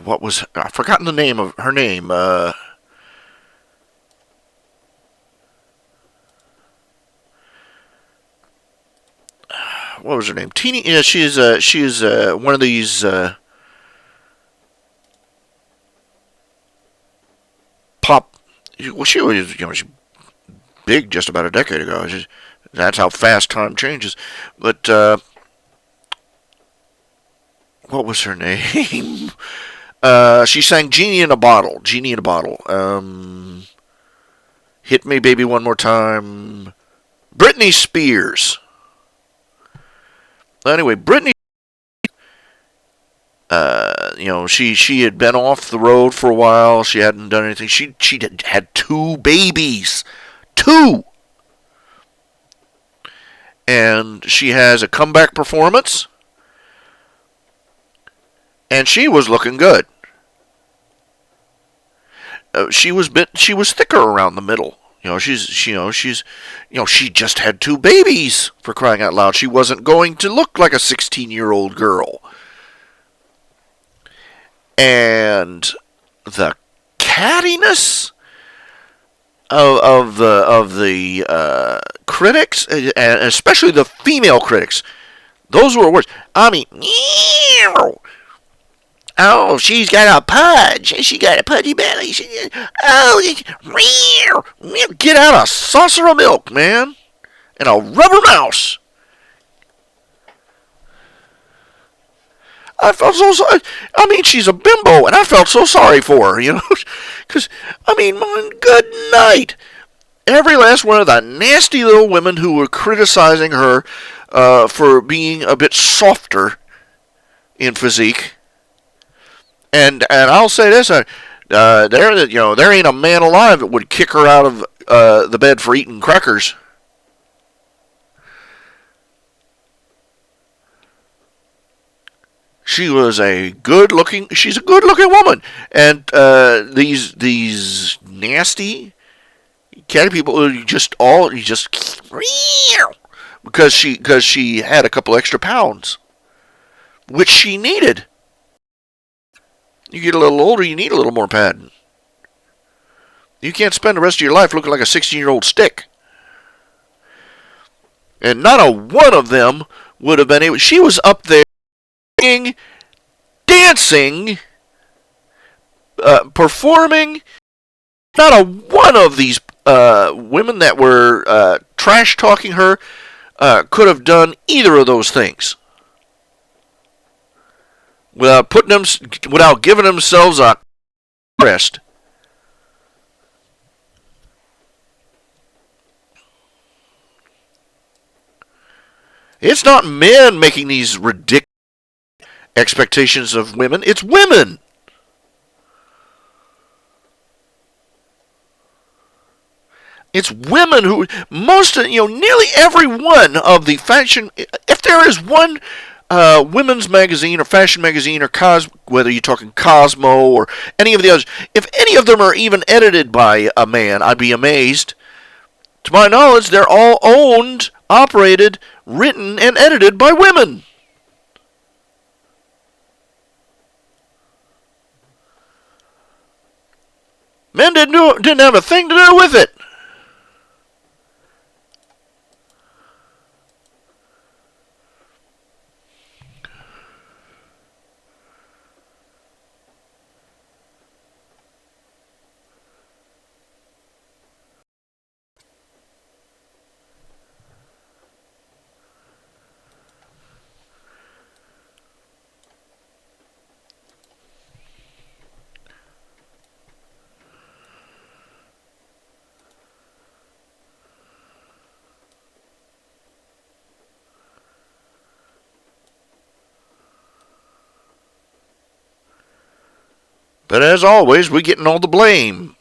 What was. I've forgotten the name of her name. What was her name? Teeny. Yeah, she's one of these pop. Well, she was big just about a decade ago. That's how fast time changes. But what was her name? She sang "Genie in a Bottle." Genie in a Bottle. Hit Me, Baby, One More Time. Britney Spears. Anyway, Britney. She had been off the road for a while. She hadn't done anything. She had 2 babies, 2, and she has a comeback performance, and she was looking good. She was thicker around the middle. She just had 2 babies, for crying out loud. She wasn't going to look like a 16-year-old girl. And the cattiness of the critics, and especially the female critics, those were words. I mean, oh, she's got a pudge. She got a pudgy belly. Get out a saucer of milk, man, and a rubber mouse. I felt so sorry. I mean, she's a bimbo, and I felt so sorry for her, Because, good night. Every last one of the nasty little women who were criticizing her for being a bit softer in physique. And I'll say this, there ain't a man alive that would kick her out of the bed for eating crackers. She's a good-looking woman, and these nasty catty people because she had a couple extra pounds, which she needed. You get a little older, you need a little more padding. You can't spend the rest of your life looking like a 16-year-old stick. And not a one of them would have been able. She was up there dancing, performing. Not a one of these women that were trash talking her could have done either of those things without giving themselves a rest. It's not men making these ridiculous expectations of women. It's women. It's women who nearly every one of the fashion. If there is one women's magazine or fashion magazine or whether you're talking Cosmo or any of the others, if any of them are even edited by a man, I'd be amazed. To my knowledge, they're all owned, operated, written, and edited by women. Men didn't have a thing to do with it. But as always, we're getting all the blame.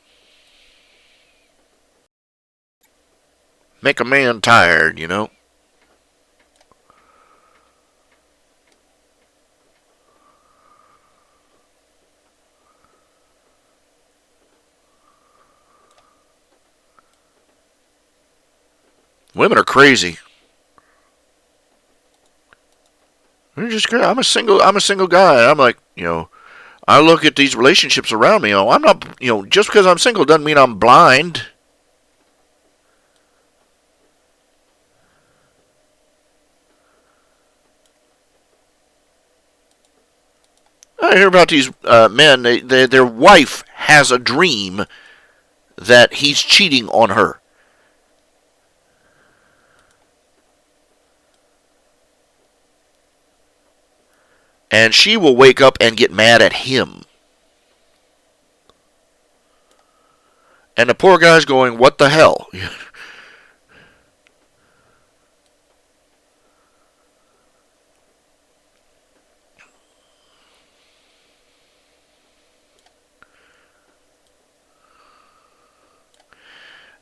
Make a man tired, Women are crazy. I'm a single guy. I'm like, I look at these relationships around me. I'm not, just because I'm single doesn't mean I'm blind. I hear about these men. Their wife has a dream that he's cheating on her. And she will wake up and get mad at him. And the poor guy's going, what the hell?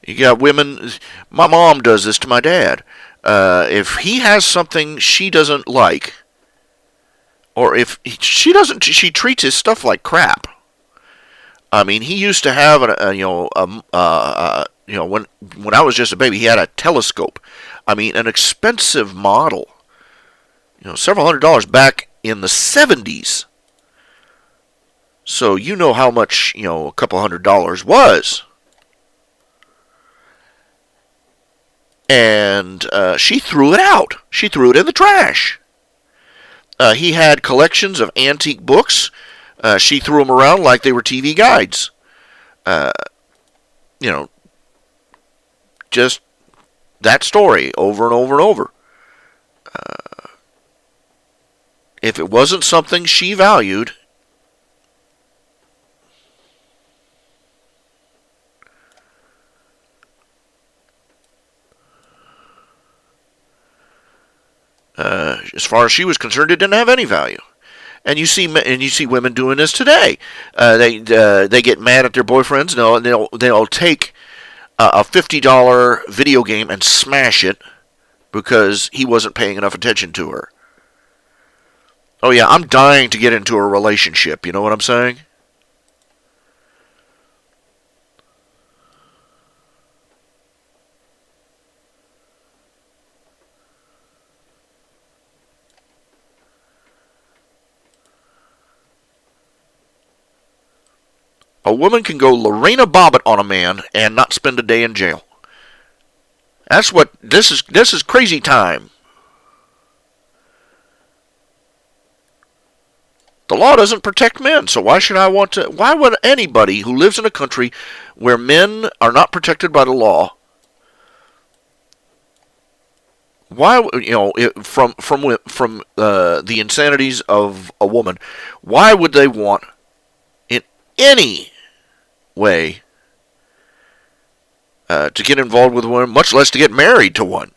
You got women. My mom does this to my dad. If he has something she doesn't like, or if she doesn't, she treats his stuff like crap. I mean, he used to have when I was just a baby, he had a telescope. I mean, an expensive model. Several $100s back in the 70s. So you know how much a couple $100 was. And she threw it out. She threw it in the trash. He had collections of antique books. She threw them around like they were TV guides. Just that story over and over and over. If it wasn't something she valued, as far as she was concerned, it didn't have any value. And you see women doing this today. They get mad at their boyfriends. No, they'll take a $50 video game and smash it because he wasn't paying enough attention to her. Oh yeah, I'm dying to get into a relationship. You know what I'm saying? A woman can go Lorena Bobbitt on a man and not spend a day in jail. That's what this is. This is crazy time. The law doesn't protect men, so why should I want to? Why would anybody who lives in a country where men are not protected by the law? Why from the insanities of a woman? Why would they want in any way to get involved with one, much less to get married to one?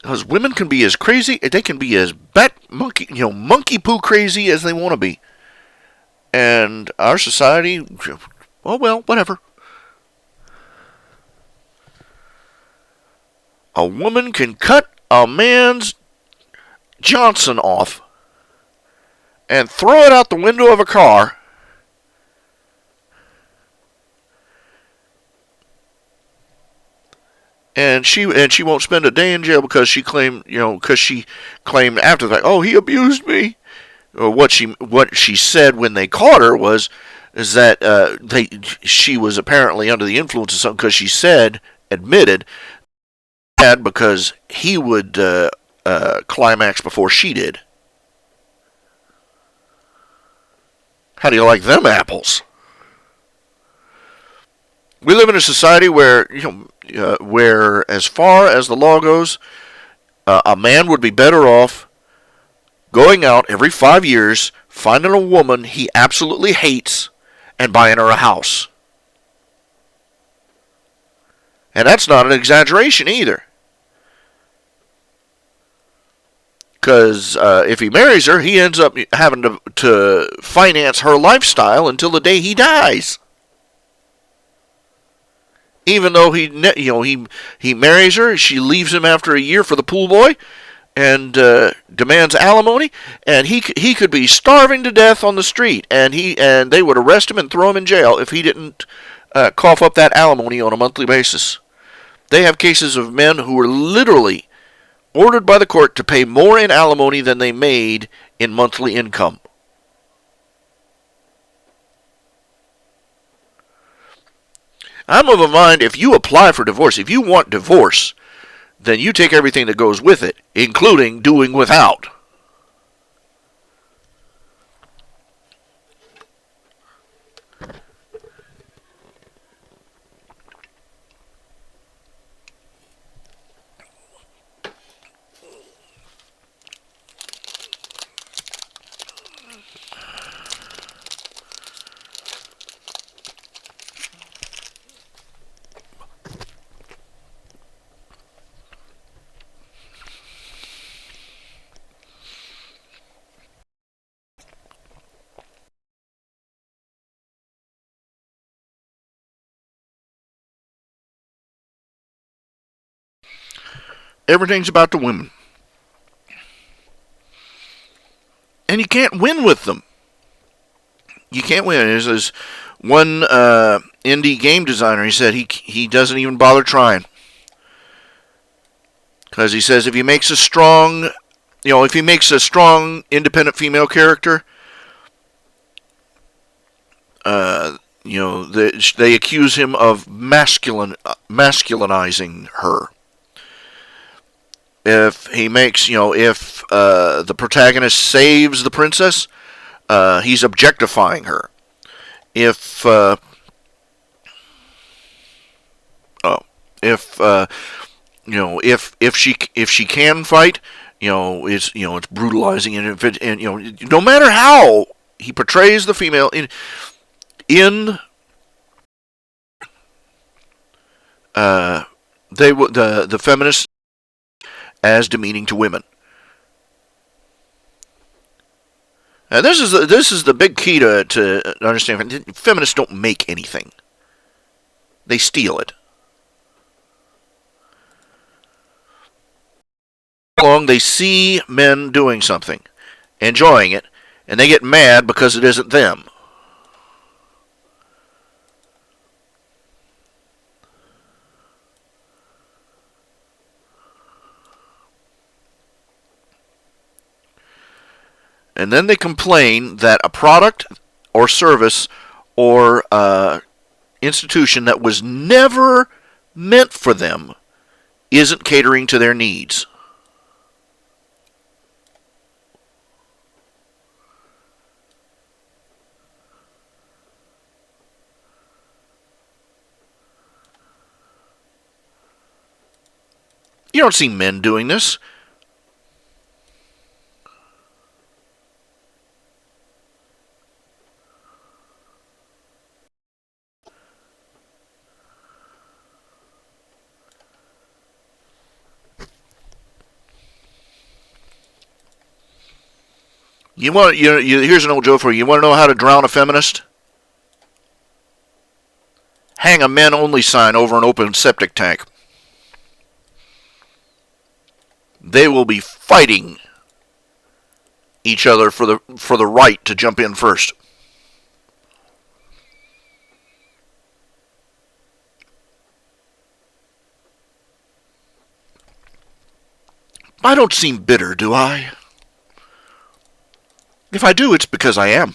Because women can be as crazy, they can be as monkey poo crazy as they want to be. And our society, well, whatever. A woman can cut a man's Johnson off and throw it out the window of a car and she won't spend a day in jail because she claimed after that, oh, he abused me. Or what she said when they caught her is that she was apparently under the influence of something because she admitted because he would climax before she did. How do you like them apples? We live in a society where where as far as the law goes, a man would be better off going out every 5 years, finding a woman he absolutely hates, and buying her a house. And that's not an exaggeration either. Because if he marries her, he ends up having to finance her lifestyle until the day he dies. Even though he marries her, she leaves him after a year for the pool boy, and demands alimony, and he could be starving to death on the street, and they would arrest him and throw him in jail if he didn't cough up that alimony on a monthly basis. They have cases of men who were literally ordered by the court to pay more in alimony than they made in monthly income. I'm of a mind, if you apply for divorce, if you want divorce, then you take everything that goes with it, including doing without. Everything's about the women. And you can't win with them. You can't win. There's one indie game designer, he said he doesn't even bother trying. Because he says if he makes a strong, independent female character, they accuse him of masculinizing her. If the protagonist saves the princess, he's objectifying her. If she can fight, it's brutalizing, and no matter how he portrays the female in the feminists as demeaning to women. And this is the big key to understand. Feminists don't make anything; they steal it. Long they see men doing something, enjoying it, and they get mad because it isn't them. And then they complain that a product or service or institution that was never meant for them isn't catering to their needs. You don't see men doing this. Here's an old joke for you. You want to know how to drown a feminist? Hang a men-only sign over an open septic tank. They will be fighting each other for the right to jump in first. I don't seem bitter, do I? If I do, it's because I am.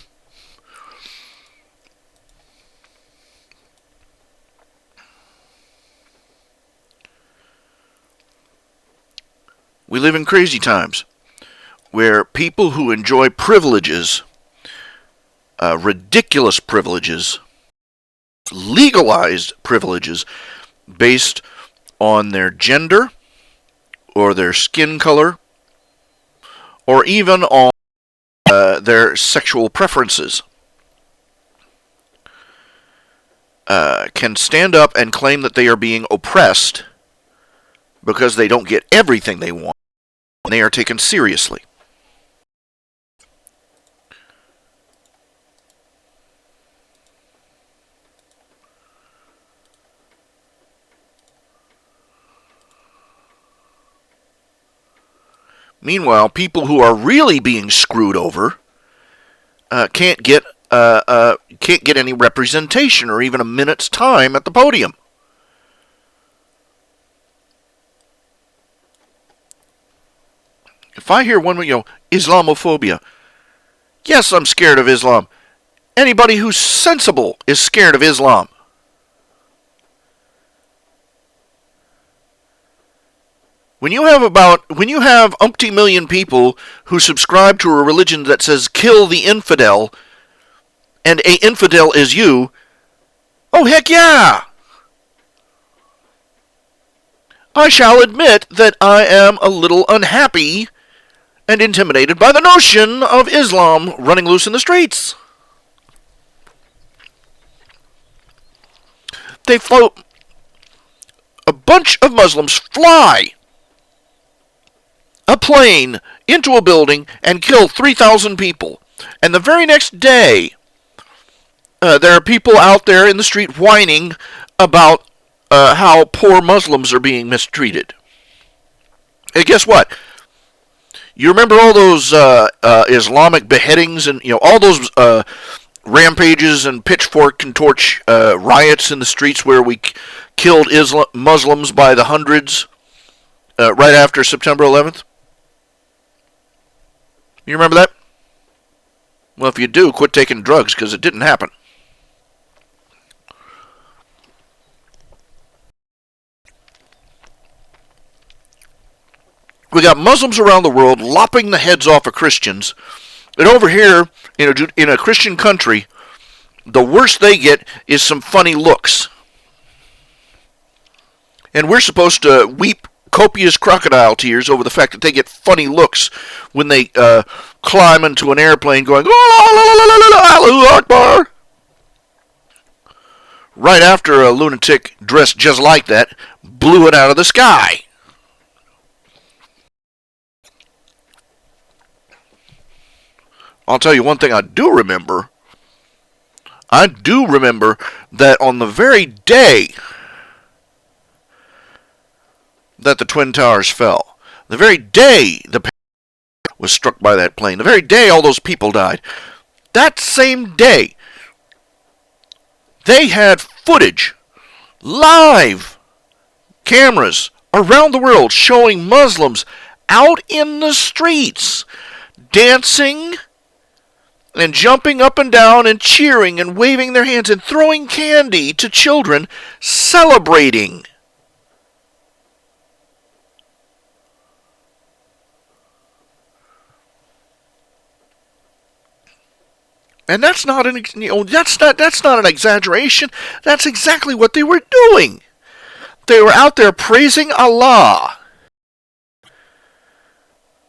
We live in crazy times where people who enjoy privileges, ridiculous privileges, legalized privileges based on their gender or their skin color or even on their sexual preferences, can stand up and claim that they are being oppressed because they don't get everything they want. and they are taken seriously. Meanwhile, people who are really being screwed over can't get any representation or even a minute's time at the podium. If I hear Islamophobia, yes, I'm scared of Islam. Anybody who's sensible is scared of Islam. When you have umpty million people who subscribe to a religion that says kill the infidel, and a infidel is you, oh heck yeah! I shall admit that I am a little unhappy and intimidated by the notion of Islam running loose in the streets. They float. A bunch of Muslims fly a plane into a building and kill 3,000 people. And the very next day, there are people out there in the street whining about how poor Muslims are being mistreated. And guess what? You remember all those Islamic beheadings and all those rampages and pitchfork and torch riots in the streets where we killed Muslims by the hundreds right after September 11th? You remember that? Well, if you do, quit taking drugs, because it didn't happen. We got Muslims around the world lopping the heads off of Christians, and over here, in a Christian country, the worst they get is some funny looks. And we're supposed to weep copious crocodile tears over the fact that they get funny looks when they climb into an airplane going, Allahu Akbar. Right after a lunatic dressed just like that blew it out of the sky. I'll tell you one thing I do remember. I do remember that on the very day that the Twin Towers fell, the very day the plane was struck by that plane, the very day all those people died, that same day, they had footage, live cameras around the world showing Muslims out in the streets, dancing and jumping up and down and cheering and waving their hands and throwing candy to children, celebrating. And that's not an exaggeration. That's exactly what they were doing. They were out there praising Allah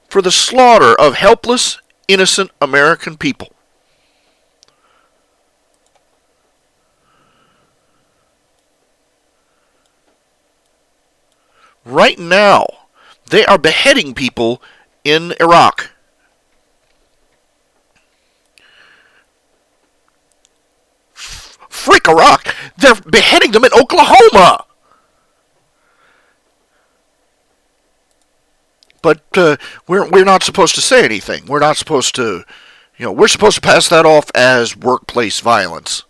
for the slaughter of helpless, innocent American people. Right now, they are beheading people in Iraq. Frick Iraq! They're beheading them in Oklahoma! But we're not supposed to say anything. We're not supposed to, we're supposed to pass that off as workplace violence.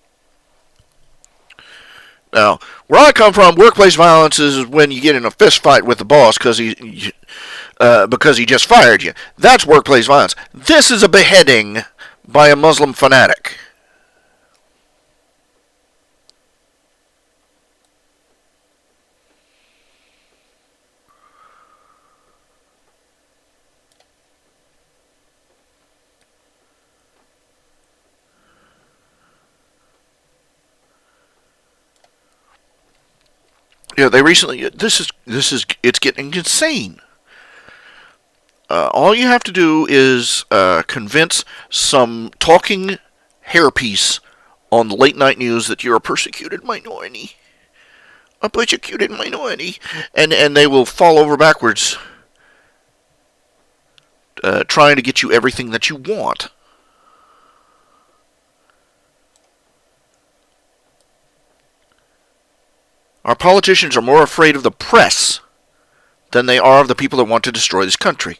Now, where I come from, workplace violence is when you get in a fist fight with the boss because he just fired you. That's workplace violence. This is a beheading by a Muslim fanatic. They recently. It's getting insane. All you have to do is convince some talking hairpiece on the late night news that you're a persecuted minority, and they will fall over backwards trying to get you everything that you want. Our politicians are more afraid of the press than they are of the people that want to destroy this country.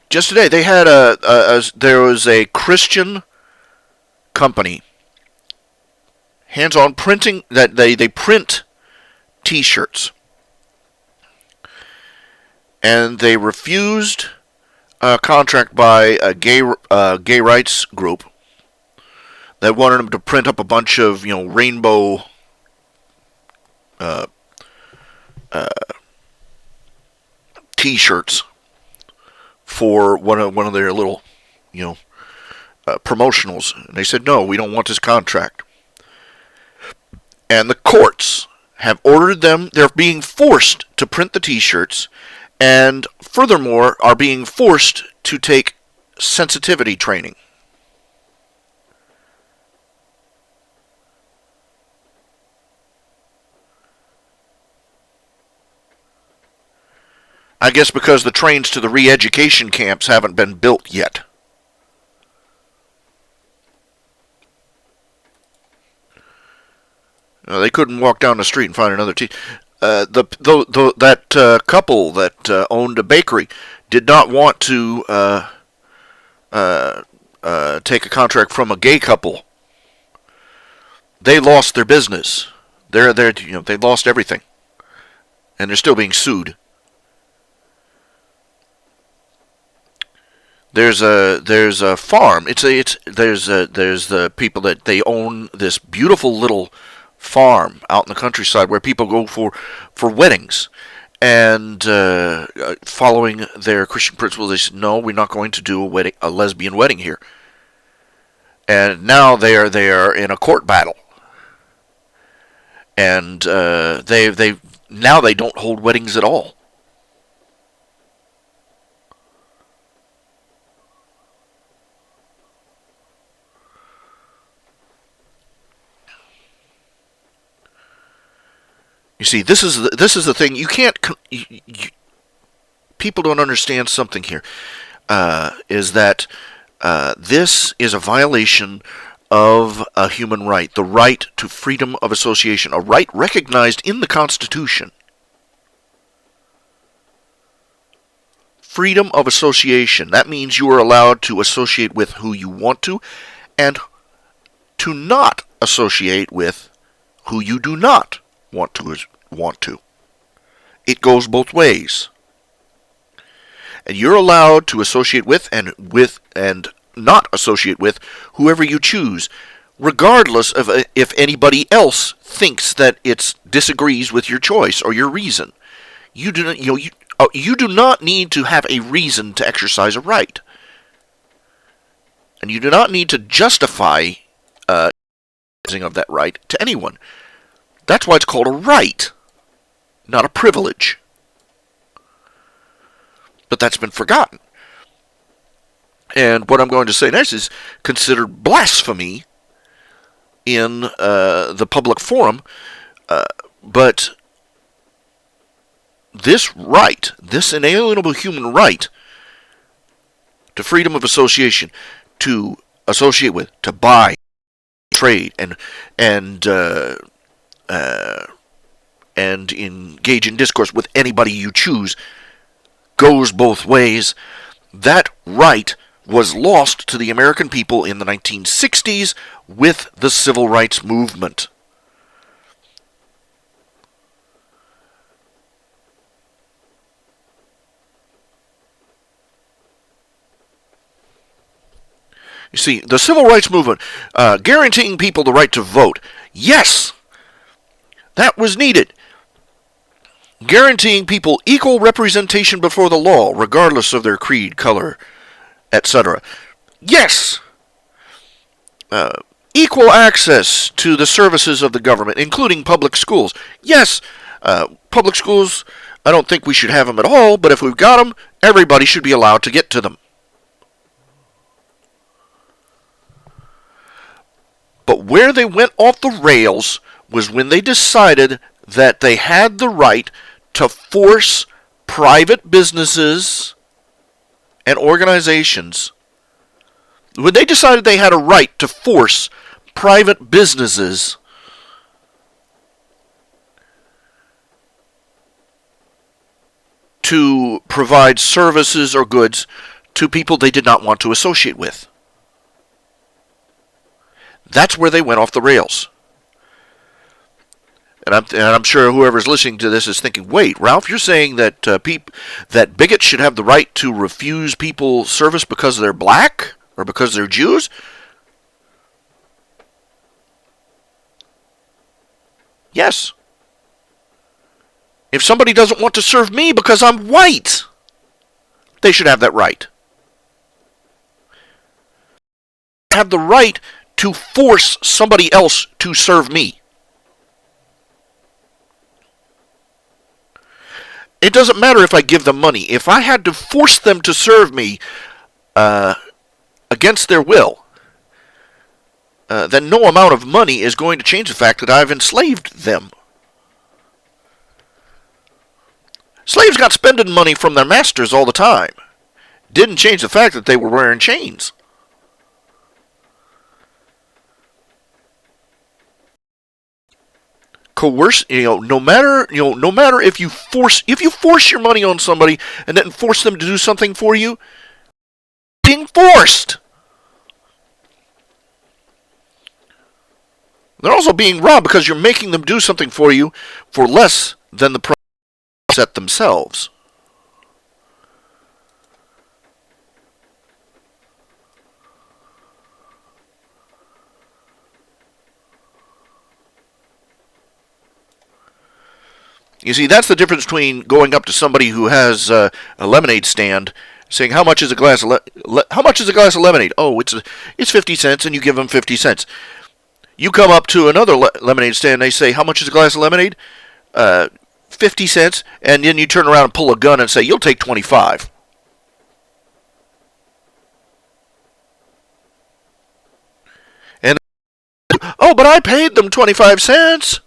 Just today, they had there was a Christian company, hands-on printing, that they print T-shirts, and they refused a contract by a gay rights group that wanted them to print up a bunch of rainbow T-shirts for one of their little promotionals. And they said, no, we don't want this contract. And the courts have ordered them. They're being forced to print the T-shirts, and furthermore are being forced to take sensitivity training. I guess because the trains to the re-education camps haven't been built yet. They couldn't walk down the street and find another that couple that owned a bakery did not want to take a contract from a gay couple. They lost their business. They lost everything, and they're still being sued. There's a farm. There's the people that they own this beautiful little farm out in the countryside where people go for weddings, and following their Christian principles, they said, no, we're not going to do a lesbian wedding here. And now they are in a court battle, and they don't hold weddings at all. You see, this is the thing. You can't. People don't understand something here. Is that this is a violation of a human right, the right to freedom of association, a right recognized in the Constitution. Freedom of association. That means you are allowed to associate with who you want to, and to not associate with who you do not want to. It goes both ways. And you're allowed to associate with and not associate with whoever you choose, regardless of if anybody else thinks that it disagrees with your choice or your reason. You do not you do not need to have a reason to exercise a right. And you do not need to justify of that right to anyone. That's why it's called a right, not a privilege. But that's been forgotten. And what I'm going to say next is considered blasphemy in the public forum. But this right, this inalienable human right to freedom of association, to associate with, to buy, trade, and engage in discourse with anybody you choose, goes both ways. That right was lost to the American people in the 1960s with the Civil Rights Movement. You see, the Civil Rights Movement, guaranteeing people the right to vote, yes, that was needed. Guaranteeing people equal representation before the law, regardless of their creed, color, etc. Yes. Equal access to the services of the government, including public schools. Yes, public schools, I don't think we should have them at all, but if we've got them, everybody should be allowed to get to them. But where they went off the rails was when they decided that they had the right to force private businesses and organizations, when they decided they had a right to force private businesses to provide services or goods to people they did not want to associate with. That's where they went off the rails. And I'm sure whoever's listening to this is thinking, wait, Ralph, you're saying that that bigots should have the right to refuse people service because they're black or because they're Jews? Yes. If somebody doesn't want to serve me because I'm white, they should have that right. Have the right to force somebody else to serve me. It doesn't matter if I give them money. If I had to force them to serve me against their will, then no amount of money is going to change the fact that I've enslaved them. Slaves got spending money from their masters all the time. Didn't change the fact that they were wearing chains. Coerce, no matter if you force your money on somebody and then force them to do something for you, being forced. They're also being robbed because you're making them do something for you for less than the price set themselves. You see, that's the difference between going up to somebody who has a lemonade stand, saying, "How much is a glass of lemonade?" "Oh, it's 50 cents," and you give them 50 cents. You come up to another lemonade stand, and they say, "How much is a glass of lemonade?" 50 cents, and then you turn around and pull a gun and say, "You'll take 25." And, "Oh, but I paid them 25 cents."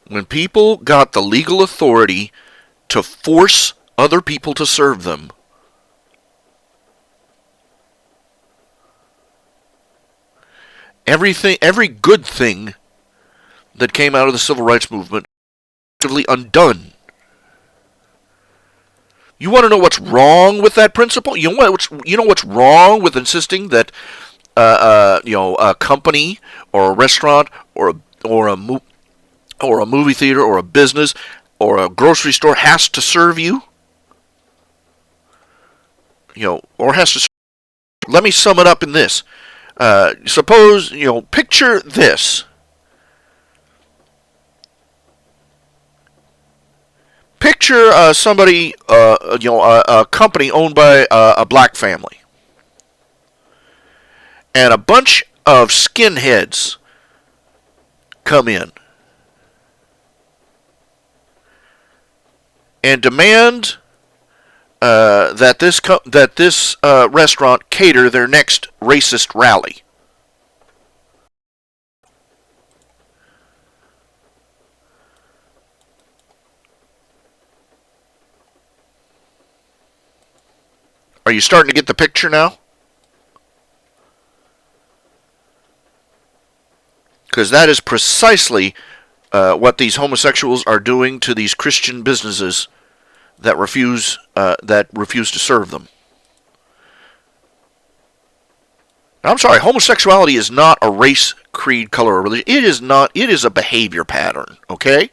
When people got the legal authority to force other people to serve them, every good thing that came out of the civil rights movement was effectively undone. You want to know what's wrong with that principle? You know what's wrong with insisting that a company or a restaurant or a movie theater or a business or a grocery store has to serve you? Or has to serve you. Let me sum it up in this. Suppose, picture this. Picture somebody, a company owned by a black family. And a bunch of skinheads come in and demand that this restaurant cater their next racist rally. Are you starting to get the picture now? Because that is precisely what these homosexuals are doing to these Christian businesses that refuse to serve them. Now, I'm sorry, homosexuality is not a race, creed, color, or religion. It is not. It is a behavior pattern. Okay.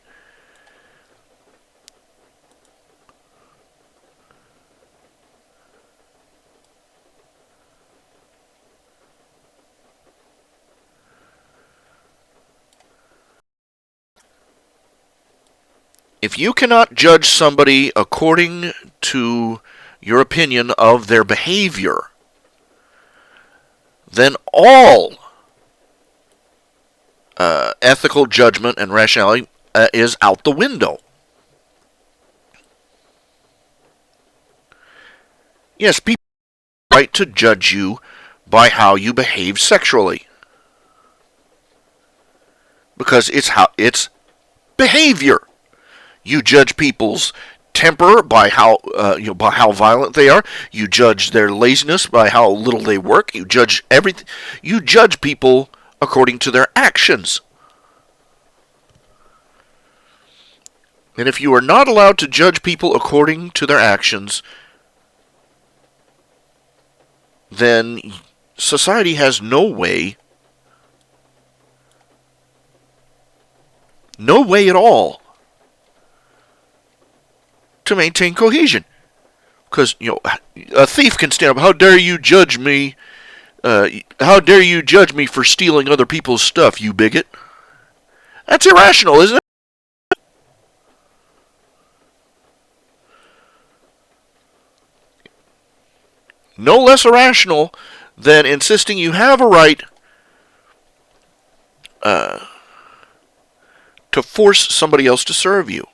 If you cannot judge somebody according to your opinion of their behavior, then all ethical judgment and rationality is out the window. Yes, people have the right to judge you by how you behave sexually, because it's behavior. You judge people's temper by by how violent they are. You judge their laziness by how little they work. You judge everything. You judge people according to their actions. And if you are not allowed to judge people according to their actions, then society has no way at all to maintain cohesion. Because, a thief can stand up. How dare you judge me? How dare you judge me for stealing other people's stuff, you bigot? That's irrational, isn't it? No less irrational than insisting you have a right to force somebody else to serve you.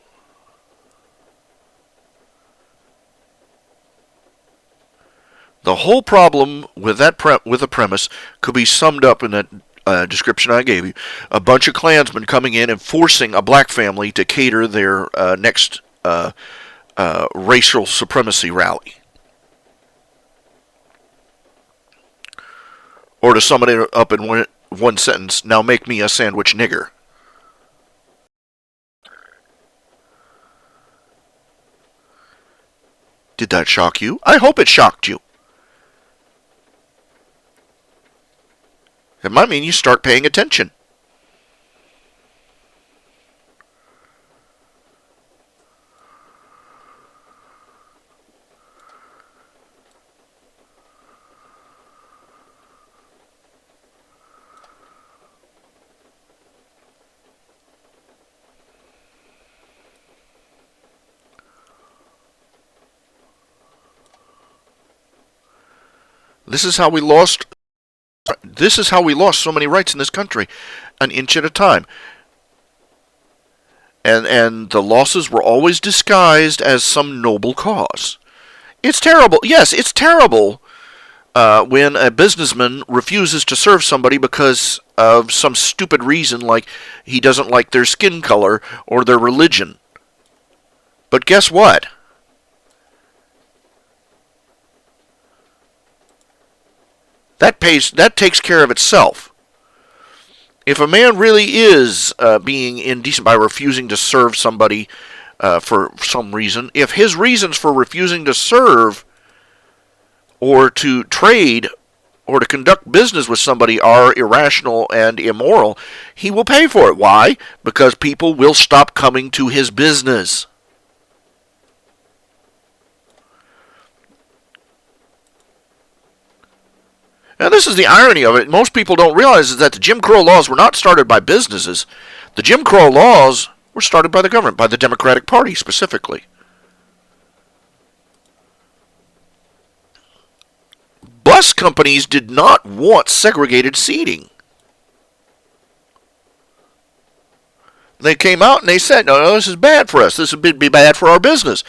The whole problem with with the premise could be summed up in that description I gave you. A bunch of Klansmen coming in and forcing a black family to cater their next racial supremacy rally. Or to sum it up in one sentence, now make me a sandwich nigger. Did that shock you? I hope it shocked you. It might mean you start paying attention. This is how we lost so many rights in this country, an inch at a time. And the losses were always disguised as some noble cause. It's terrible. Yes, it's terrible when a businessman refuses to serve somebody because of some stupid reason, like he doesn't like their skin color or their religion. But guess what? That takes care of itself. If a man really is being indecent by refusing to serve somebody for some reason, if his reasons for refusing to serve or to trade or to conduct business with somebody are irrational and immoral, he will pay for it. Why? Because people will stop coming to his business. Now, this is the irony of it. Most people don't realize is that the Jim Crow laws were not started by businesses. The Jim Crow laws were started by the government, by the Democratic Party specifically. Bus companies did not want segregated seating. They came out and they said, no, this is bad for us. This would be bad for our business.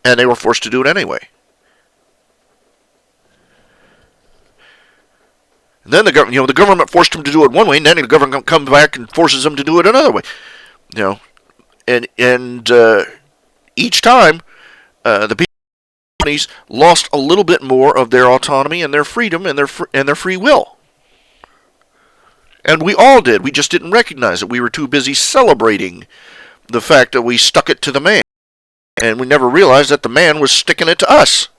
And they were forced to do it anyway. And then the government forced them to do it one way, and then the government comes back and forces them to do it another way. And each time the companies lost a little bit more of their autonomy and their freedom and their free will. And we all did. We just didn't recognize it. We were too busy celebrating the fact that we stuck it to the man, and we never realized that the man was sticking it to us.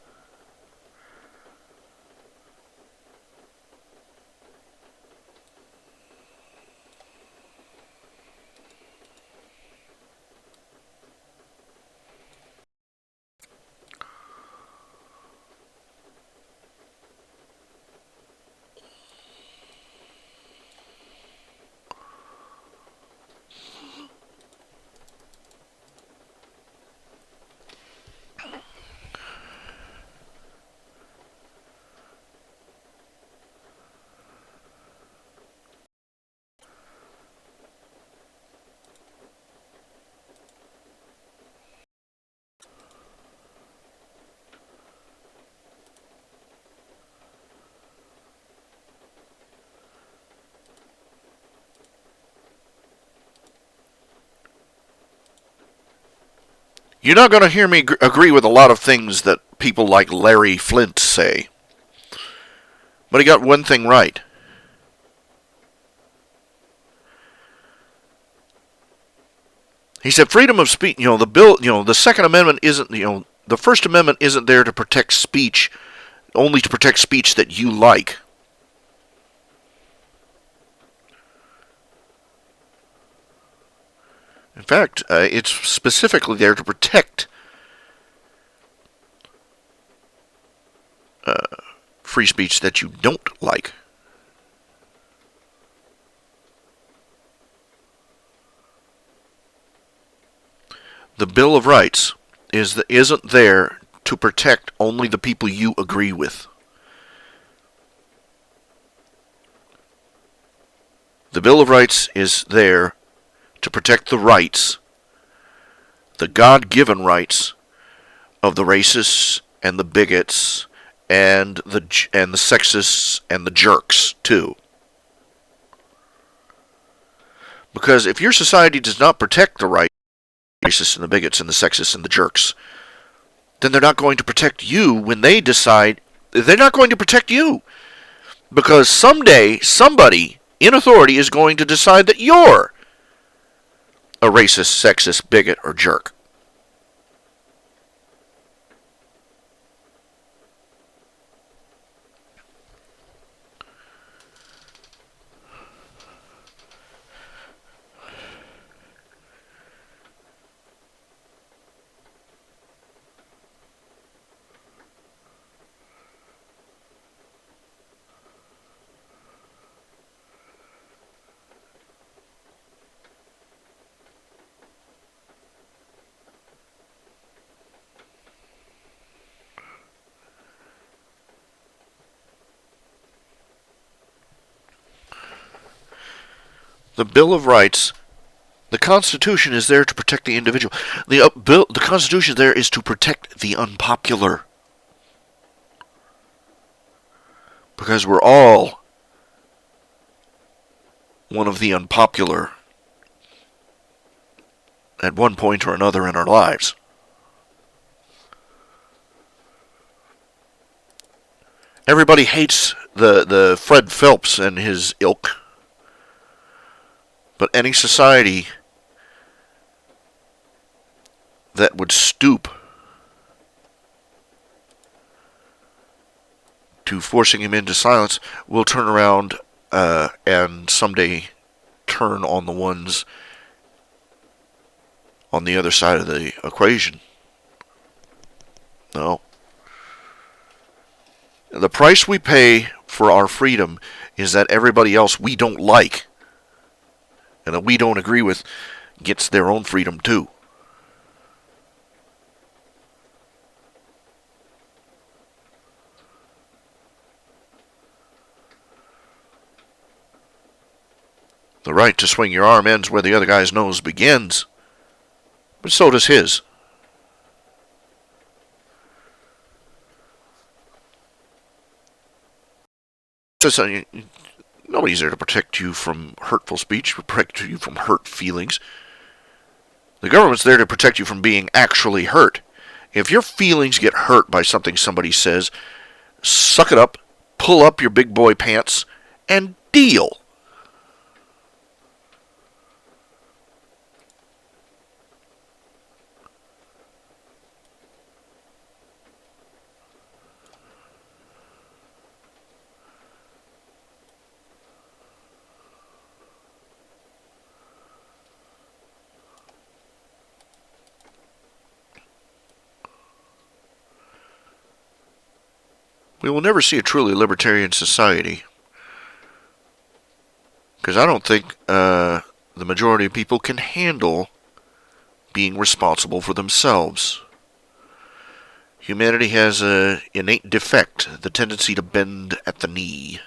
You're not going to hear me agree with a lot of things that people like Larry Flint say. But he got one thing right. He said freedom of speech, the bill, the Second Amendment isn't, the First Amendment isn't there to protect speech, only to protect speech that you like. In fact, it's specifically there to protect free speech that you don't like. The Bill of Rights isn't there to protect only the people you agree with. The Bill of Rights is there to protect the rights, the God-given rights of the racists and the bigots and the sexists and the jerks too. Because if your society does not protect the rights of the racists and the bigots and the sexists and the jerks, then they're not going to protect you when they decide they're not going to protect you. Because someday somebody in authority is going to decide that you're a racist, sexist, bigot, or jerk. The Bill of Rights, the Constitution is there to protect the individual. The Constitution there is to protect the unpopular. Because we're all one of the unpopular at one point or another in our lives. Everybody hates the Fred Phelps and his ilk. But any society that would stoop to forcing him into silence will turn around and someday turn on the ones on the other side of the equation. No. The price we pay for our freedom is that everybody else we don't like and that we don't agree with gets their own freedom too. The right to swing your arm ends where the other guy's nose begins, but so does his. Nobody's there to protect you from hurtful speech, protect you from hurt feelings. The government's there to protect you from being actually hurt. If your feelings get hurt by something somebody says, suck it up, pull up your big boy pants, and deal. We will never see a truly libertarian society. Because I don't think the majority of people can handle being responsible for themselves. Humanity has an innate defect, the tendency to bend at the knee.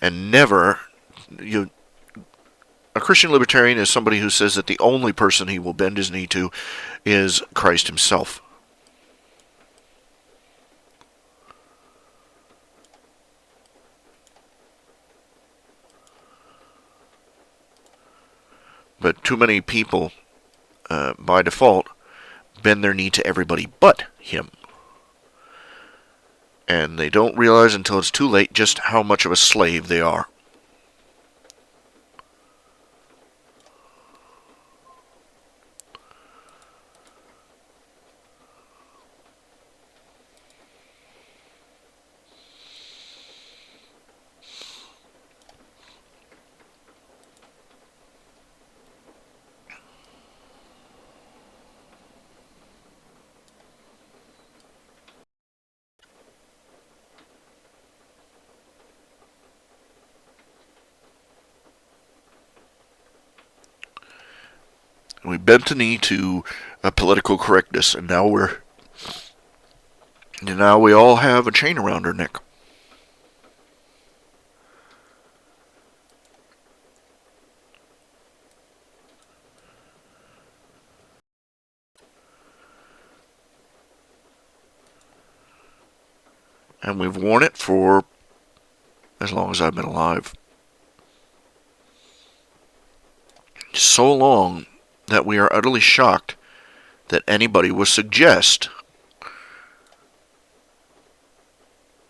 And never, a Christian libertarian is somebody who says that the only person he will bend his knee to is Christ himself. But too many people, by default, bend their knee to everybody but him. And they don't realize until it's too late just how much of a slave they are. We bent the knee to political correctness, and now we all have a chain around our neck. And we've worn it for as long as I've been alive. So long that we are utterly shocked that anybody would suggest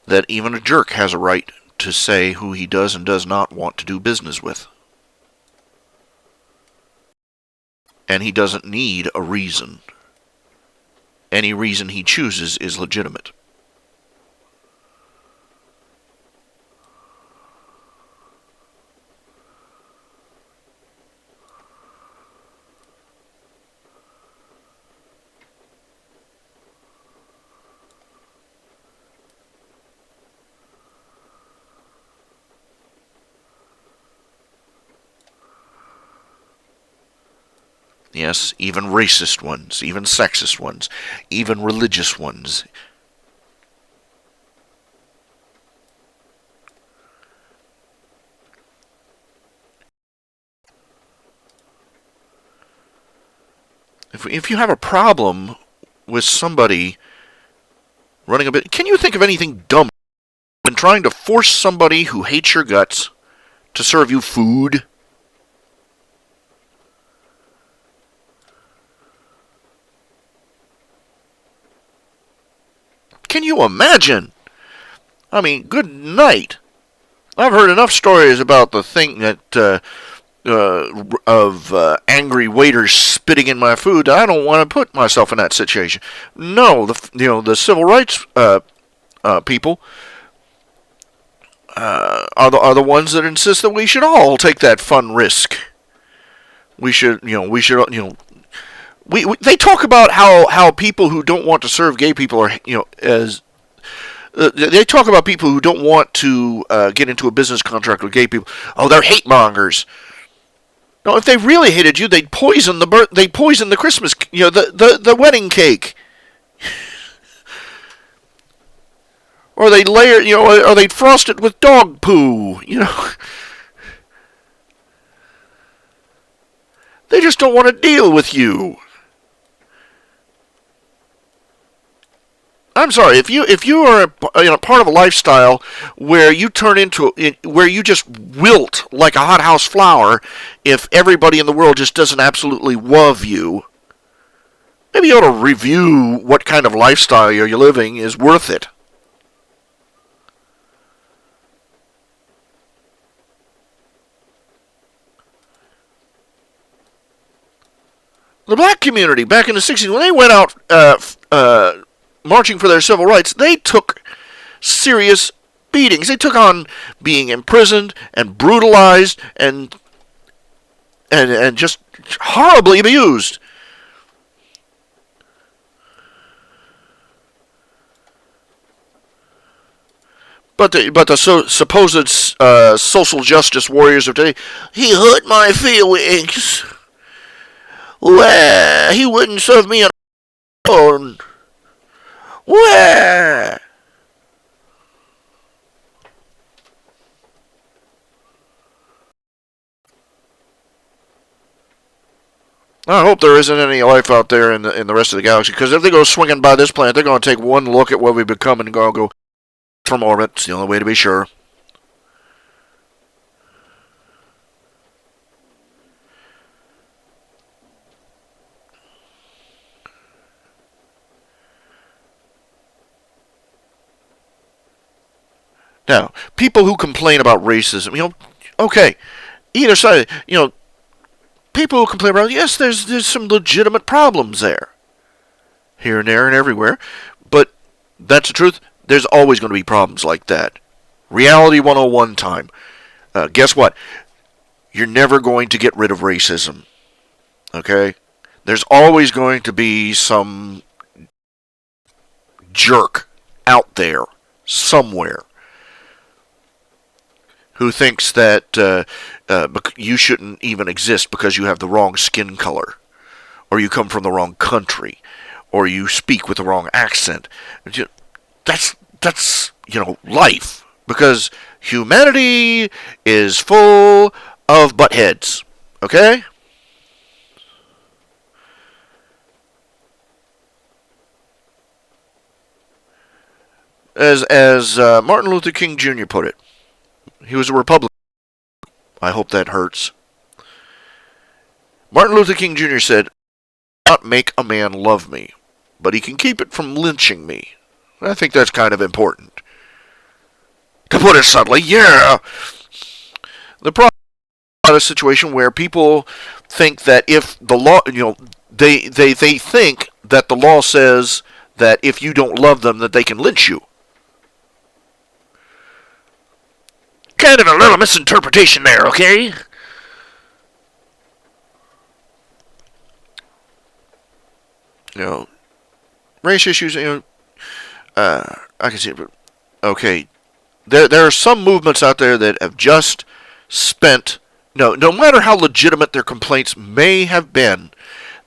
that even a jerk has a right to say who he does and does not want to do business with. And he doesn't need a reason. Any reason he chooses is legitimate. Yes, even racist ones, even sexist ones, even religious ones. If you have a problem with somebody running a bit, can you think of anything dumber than trying to force somebody who hates your guts to serve you food? Can you imagine? I mean, good night. I've heard enough stories about the thing that of angry waiters spitting in my food. I don't want to put myself in that situation. No, the civil rights people are the ones that insist that we should all take that fun risk. We should they talk about how people who don't want to serve gay people are as they talk about people who don't want to get into a business contract with gay people. Oh, they're hate mongers. No, if they really hated you, they'd poison the Christmas, the wedding cake, or they'd or they'd frost it with dog poo. They just don't want to deal with you. I'm sorry, if you are part of a lifestyle where you where you just wilt like a hothouse flower, if everybody in the world just doesn't absolutely love you, maybe you ought to review what kind of lifestyle you're living is worth it. The black community back in the 60s, when they went out marching for their civil rights, they took serious beatings. They took on being imprisoned and brutalized and just horribly abused. But the supposed social justice warriors of today, he hurt my feelings. Well, he wouldn't serve me on own. Well, I hope there isn't any life out there in the rest of the galaxy, because if they go swinging by this planet, they're going to take one look at what we've become and go from orbit. It's the only way to be sure. Now, people who complain about racism, okay, either side, people who complain about, yes, there's some legitimate problems there, here and there and everywhere, but that's the truth. There's always going to be problems like that. Reality 101 time. Guess what? You're never going to get rid of racism. Okay? There's always going to be some jerk out there somewhere who thinks that you shouldn't even exist because you have the wrong skin color, or you come from the wrong country, or you speak with the wrong accent. That's life, because humanity is full of butt heads. Okay? As Martin Luther King Jr. put it, he was a Republican. I hope that hurts. Martin Luther King Jr. said, "Not make a man love me, but he can keep it from lynching me." I think that's kind of important. To put it subtly, yeah. The problem is a situation where people think that if the law, they think that the law says that if you don't love them, that they can lynch you. Kind of a little misinterpretation there, okay? Race issues, I can see it, but okay. There are some movements out there that have just spent, no matter how legitimate their complaints may have been,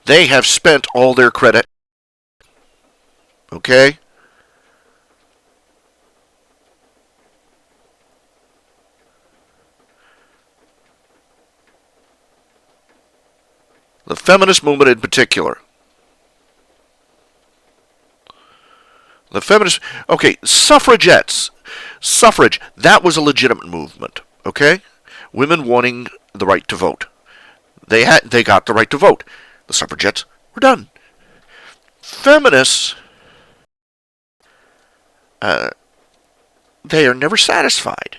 they have spent all their credit. Okay? The feminist movement in particular. Suffragettes. Suffrage, that was a legitimate movement, okay? Women wanting the right to vote. They got the right to vote. The suffragettes were done. Feminists, they are never satisfied.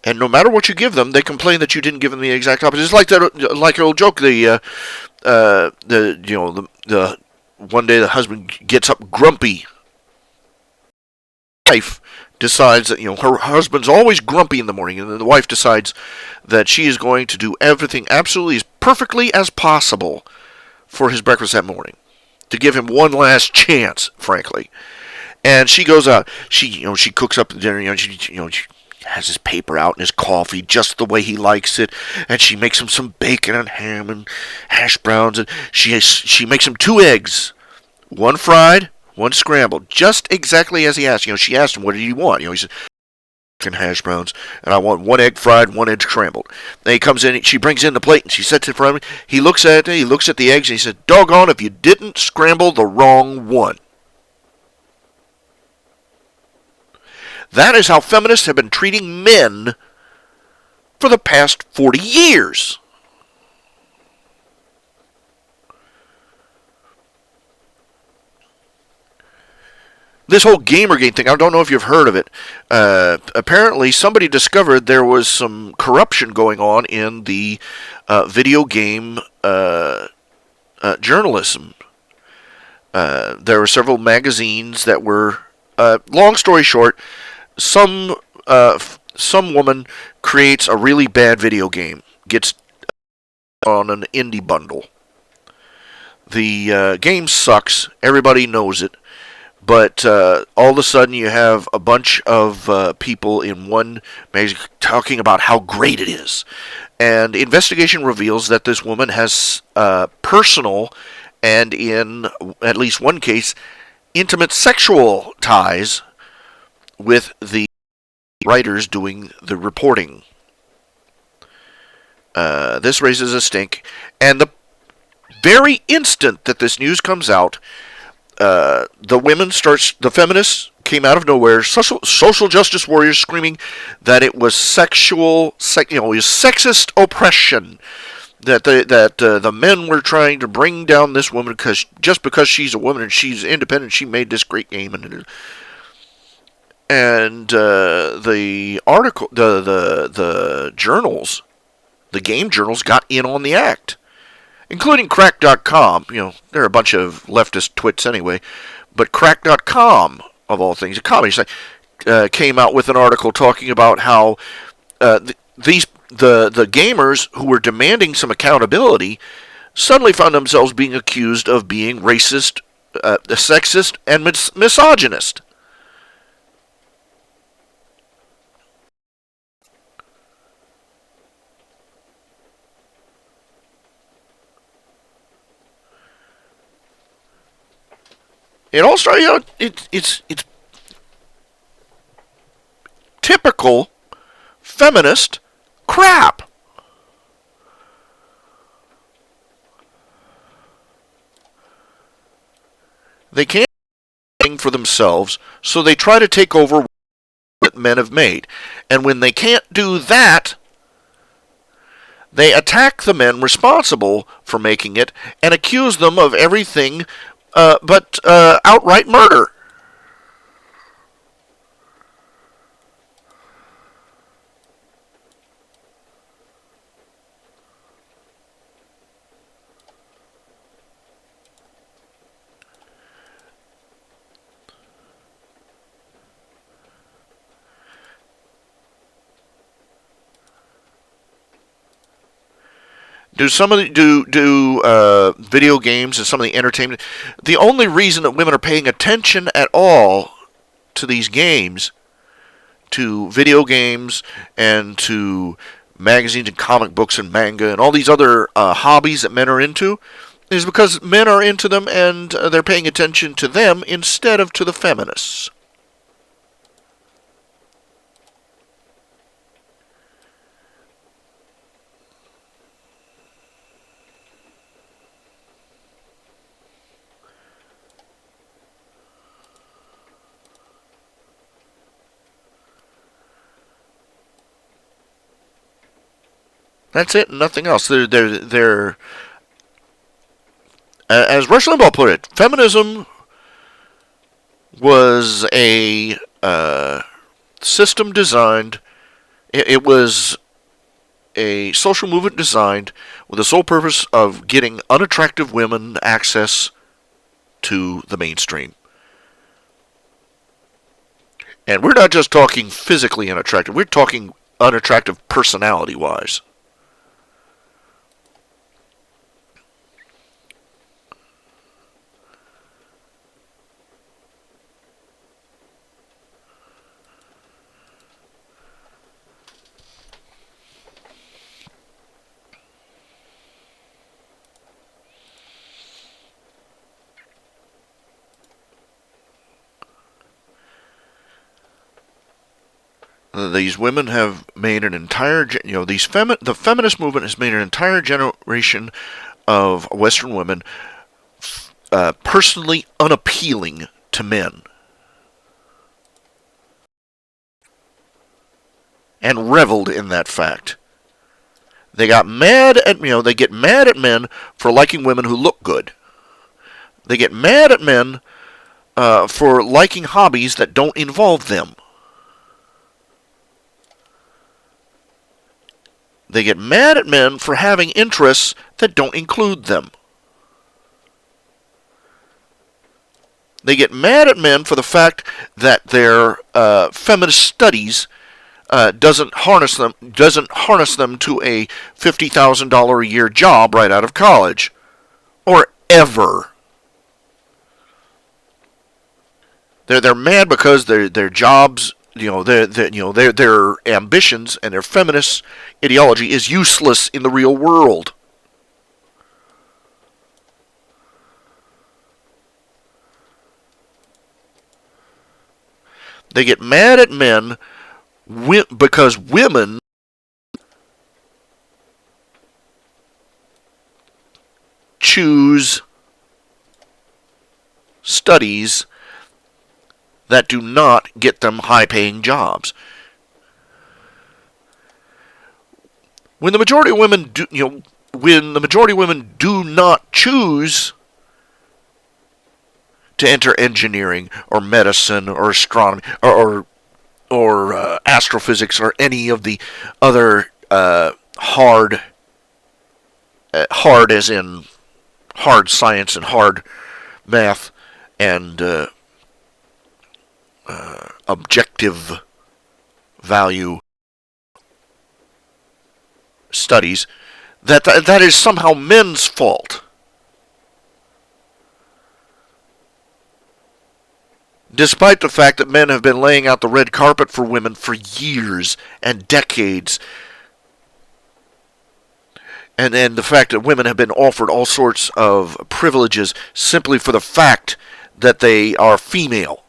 And no matter what you give them, they complain that you didn't give them the exact opposite. It's like that, like an old joke. The one day the husband gets up grumpy. Wife decides that her husband's always grumpy in the morning, and then the wife decides that she is going to do everything absolutely as perfectly as possible for his breakfast that morning, to give him one last chance, frankly. And she goes out. She cooks up the dinner. She has his paper out and his coffee just the way he likes it, and she makes him some bacon and ham and hash browns, and she makes him 2 eggs, one fried, one scrambled, just exactly as he asked. She asked him, "What did you want?" He said, "And hash browns, and I want 1 egg fried, 1 egg scrambled." Then he comes in, she brings in the plate, and she sets it in front of him. He looks at it, he looks at the eggs, and he says, "Doggone if you didn't scramble the wrong one." That is how feminists have been treating men for the past 40 years. This whole Gamergate thing, I don't know if you've heard of it. Apparently, somebody discovered there was some corruption going on in the video game journalism. There were several magazines that were, long story short, some woman creates a really bad video game, gets on an indie bundle. The game sucks, everybody knows it, but all of a sudden you have a bunch of people in one magazine talking about how great it is. And investigation reveals that this woman has personal, and in at least one case, intimate sexual ties with the writers doing the reporting. This raises a stink, and the very instant that this news comes out, the feminists came out of nowhere, social justice warriors screaming that it was sexist oppression, that the men were trying to bring down this woman because she's a woman and she's independent. She made this great game, and the article, the journals, the game journals got in on the act, including Crack.com. They're a bunch of leftist twits anyway, but Crack.com, of all things, a comedy site, came out with an article talking about how the gamers who were demanding some accountability suddenly found themselves being accused of being racist, sexist, and misogynist. It all started, it's typical feminist crap. They can't do anything for themselves, so they try to take over what men have made. And when they can't do that, they attack the men responsible for making it and accuse them of everything but outright murder. Do some of the video games and some of the entertainment? The only reason that women are paying attention at all to these games, to video games, and to magazines and comic books and manga and all these other hobbies that men are into, is because men are into them and they're paying attention to them instead of to the feminists. That's it, and nothing else. They're as Rush Limbaugh put it, feminism was a system designed. It was a social movement designed with the sole purpose of getting unattractive women access to the mainstream. And we're not just talking physically unattractive, we're talking unattractive personality-wise. These women have made an entire, the feminist movement has made an entire generation of Western women personally unappealing to men, and reveled in that fact. They got mad at, they get mad at men for liking women who look good. They get mad at men for liking hobbies that don't involve them. They get mad at men for having interests that don't include them. They get mad at men for the fact that their feminist studies doesn't harness them to a $50,000 a year job right out of college, or ever. They're mad because their jobs, their ambitions and their feminist ideology is useless in the real world. They get mad at men because women choose studies that do not get them high-paying jobs. When the majority of women do, when the majority of women do not choose to enter engineering or medicine or astronomy or astrophysics or any of the other hard as in hard science and hard math and objective value studies, that is somehow men's fault. Despite the fact that men have been laying out the red carpet for women for years and decades, and the fact that women have been offered all sorts of privileges simply for the fact that they are female.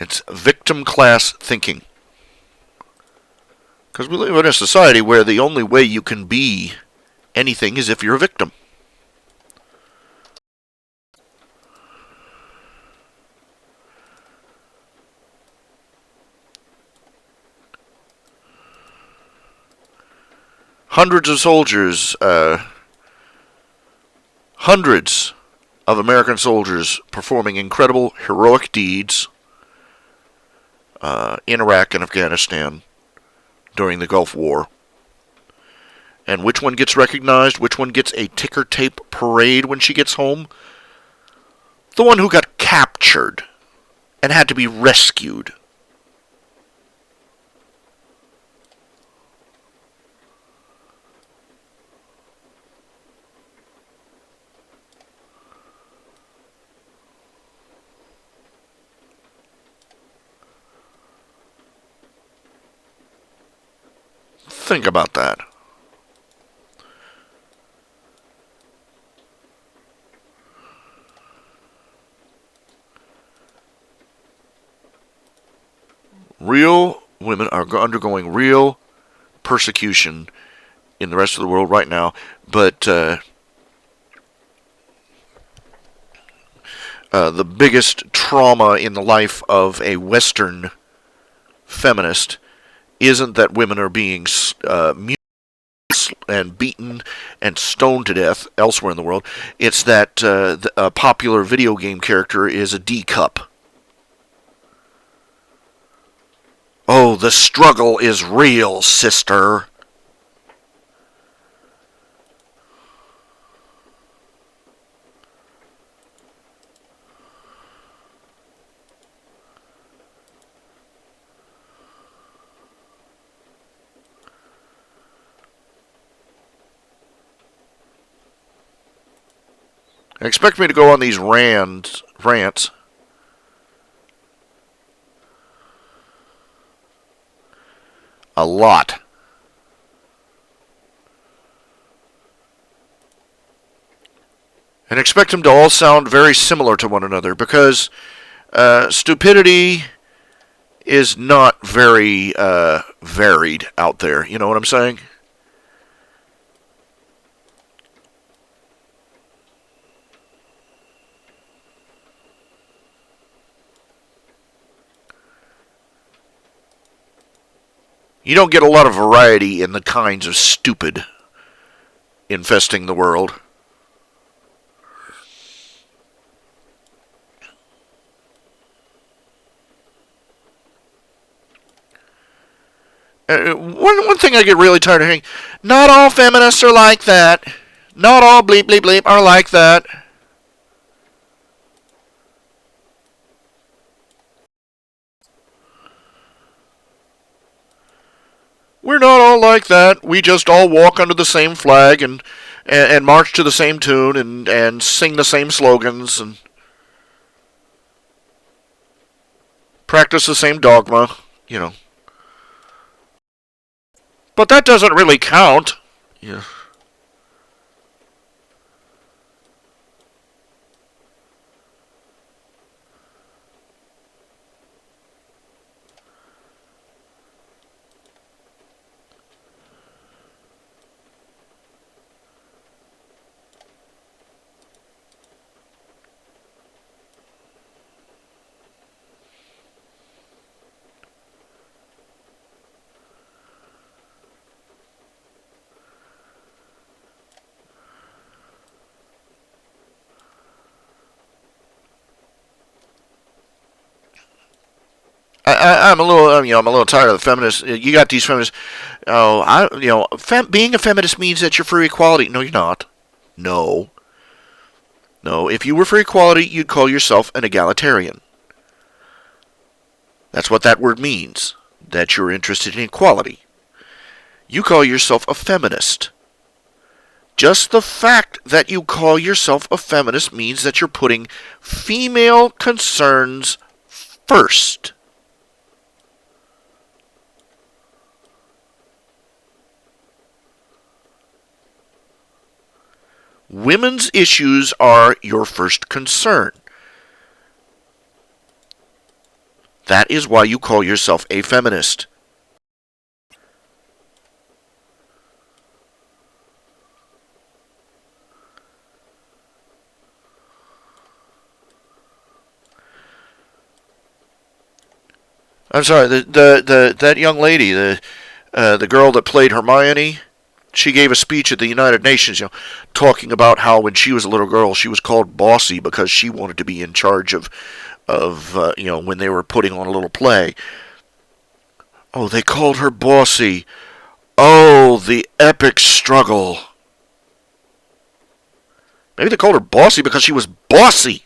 It's victim class thinking. Because we live in a society where the only way you can be anything is if you're a victim. Hundreds of soldiers, hundreds of American soldiers performing incredible heroic deeds in Iraq and Afghanistan during the Gulf War. And which one gets recognized? Which one gets a ticker tape parade when she gets home? The one who got captured and had to be rescued. Think about that. Real women are undergoing real persecution in the rest of the world right now, but the biggest trauma in the life of a Western feminist isn't that women are being mutilated and beaten and stoned to death elsewhere in the world. It's that a popular video game character is a D cup. Oh, the struggle is real, sister. Expect me to go on these rants. A lot. And expect them to all sound very similar to one another, because stupidity is not very varied out there. You know what I'm saying? You don't get a lot of variety in the kinds of stupid infesting the world. One thing I get really tired of hearing, not all feminists are like that. Not all bleep bleep bleep are like that. We're not all like that. We just all walk under the same flag and march to the same tune and sing the same slogans and practice the same dogma, you know. But that doesn't really count. Yeah. I'm a little, I'm a little tired of the feminists. You got these feminists. Oh, being a feminist means that you're for equality. No, you're not. No, no. If you were for equality, you'd call yourself an egalitarian. That's what that word means. That you're interested in equality. You call yourself a feminist. Just the fact that you call yourself a feminist means that you're putting female concerns first. Women's issues are your first concern. That is why you call yourself a feminist. I'm sorry, that young lady, the girl that played Hermione, she gave a speech at the United Nations, talking about how when she was a little girl, she was called bossy because she wanted to be in charge of when they were putting on a little play. Oh, they called her bossy. Oh, the epic struggle. Maybe they called her bossy because she was bossy.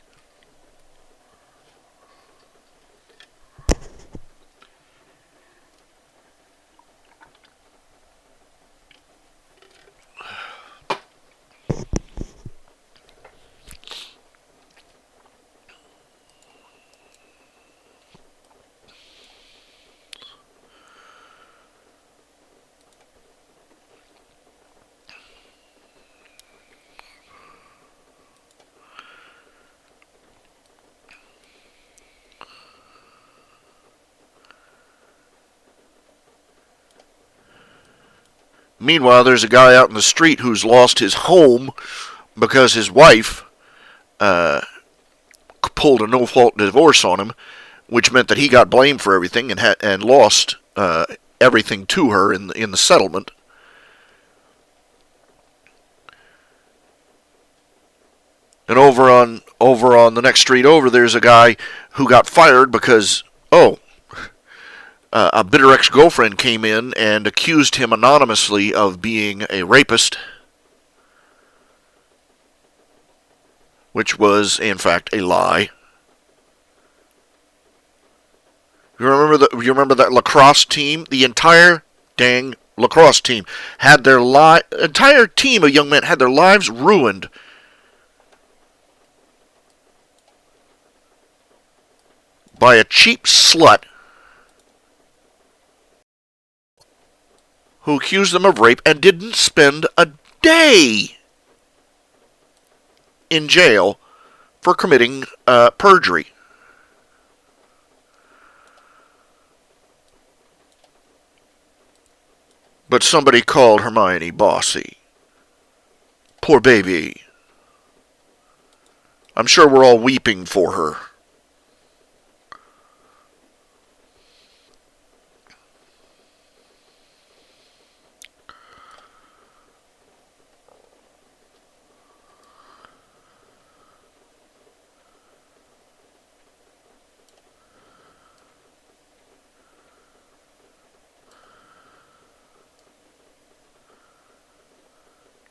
Meanwhile, there's a guy out in the street who's lost his home because his wife pulled a no-fault divorce on him, which meant that he got blamed for everything and lost everything to her in the settlement. And over on the next street over, there's a guy who got fired because a bitter ex-girlfriend came in and accused him anonymously of being a rapist, which was in fact a lie. You remember that lacrosse team? The entire dang lacrosse team had their entire team of young men had their lives ruined by a cheap slut who accused them of rape and didn't spend a day in jail for committing perjury. But somebody called Hermione bossy. Poor baby. I'm sure we're all weeping for her.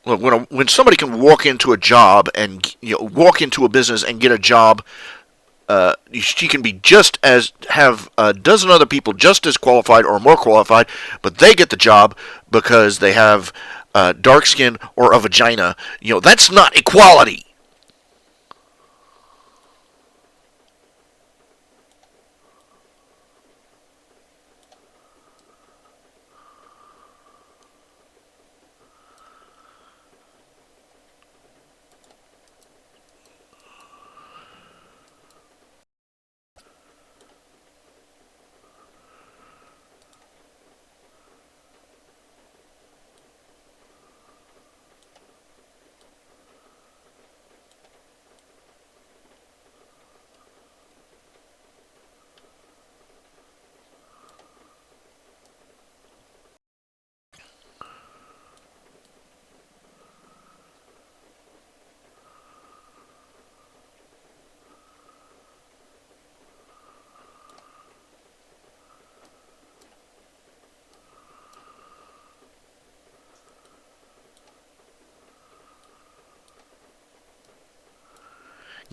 Look, when somebody can walk into a job and walk into a business and get a job, she can be just as have a dozen other people just as qualified or more qualified, but they get the job because they have dark skin or a vagina. That's not equality.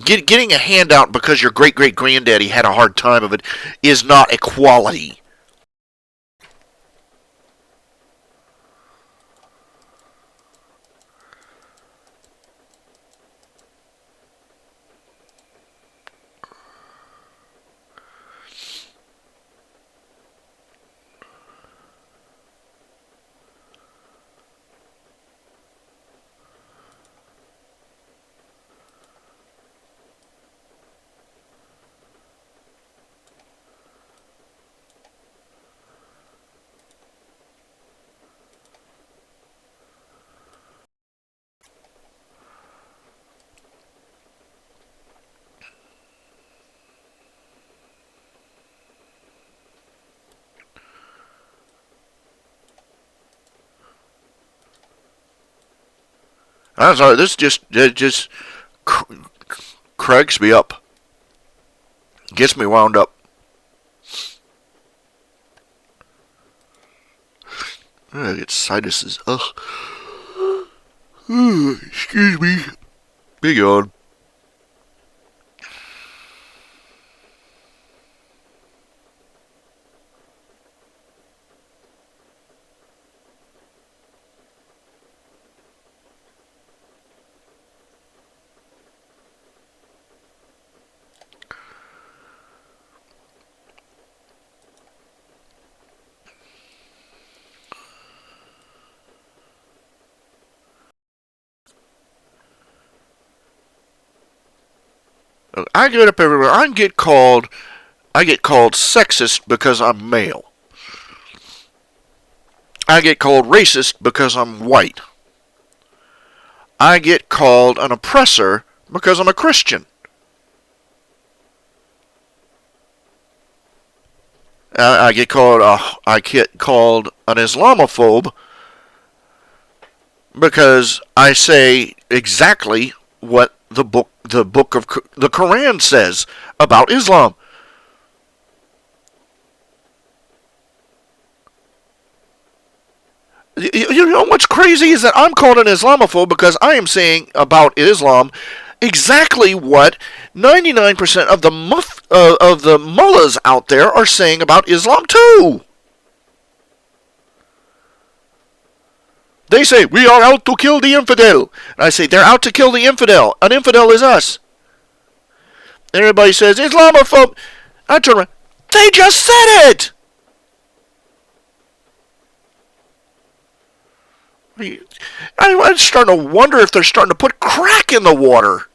Getting a handout because your great great granddaddy had a hard time of it is not equality. I'm sorry, this just cracks me up. Gets me wound up. I get sinuses. Ugh. Excuse me. Be gone. I get up everywhere. I get called sexist because I'm male. I get called racist because I'm white. I get called an oppressor because I'm a Christian. I get called an Islamophobe because I say exactly what the book of the Quran says about Islam. You know what's crazy is that I'm called an Islamophobe because I am saying about Islam exactly what 99% of the mullahs out there are saying about Islam too. They say we are out to kill the infidel. And I say they're out to kill the infidel. An infidel is us. Everybody says Islamophobe. I turn around. They just said it. I'm starting to wonder if they're starting to put crack in the water.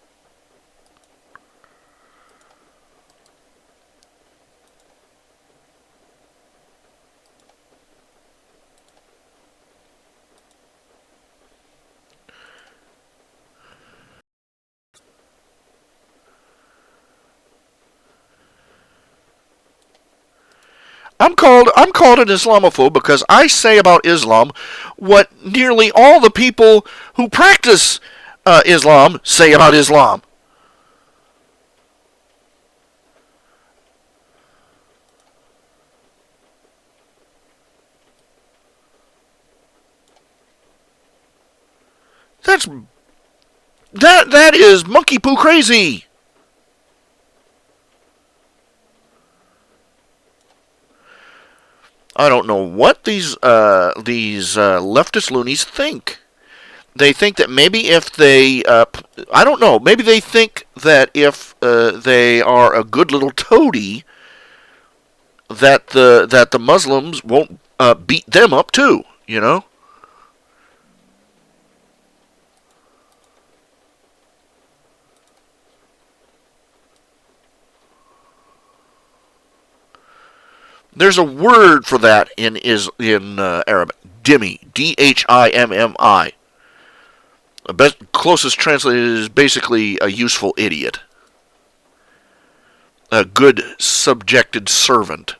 I'm called an Islamophobe because I say about Islam what nearly all the people who practice Islam say about Islam. That's that is monkey poo crazy. I don't know what these leftist loonies think. They think that maybe if they, I don't know, maybe they think that if they are a good little toady, that the Muslims won't beat them up too. You know. There's a word for that in Arabic. Dhimmi, Dhimmi. The best closest translated is basically a useful idiot, a good subjected servant.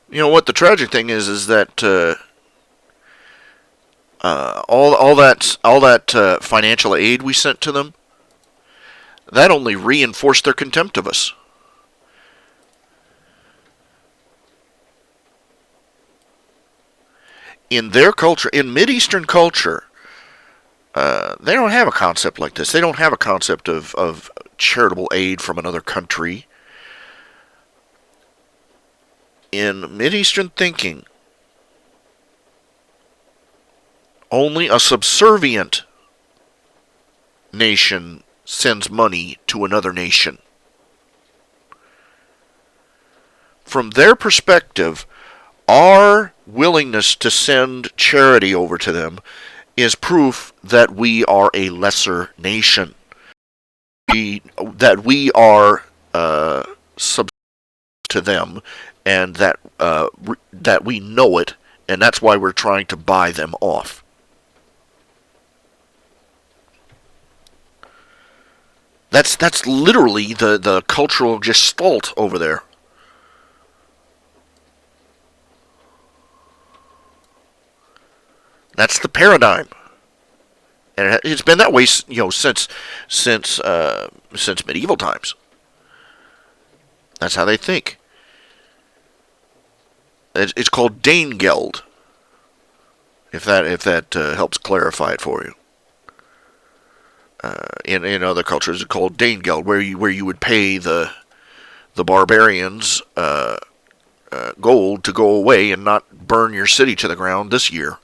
You know what the tragic thing is that all that financial aid we sent to them, that only reinforced their contempt of us. In their culture, in Mideastern culture, they don't have a concept like this. They don't have a concept of charitable aid from another country. In Mideastern thinking, only a subservient nation sends money to another nation. From their perspective, our willingness to send charity over to them is proof that we are a lesser nation. That we are subservient to them, and that we know it, and that's why we're trying to buy them off. That's literally the cultural gestalt over there. That's the paradigm, and it's been that way, since medieval times. That's how they think. It's called Danegeld. If that helps clarify it for you. In other cultures, it's called Danegeld, where you would pay the barbarians gold to go away and not burn your city to the ground this year.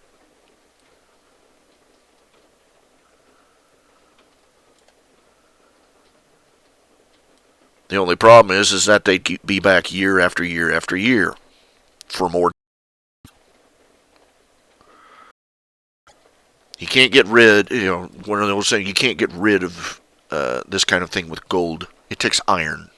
The only problem is that they'd be back year after year after year for more. You can't get rid, one of those saying, you can't get rid of this kind of thing with gold. It takes iron.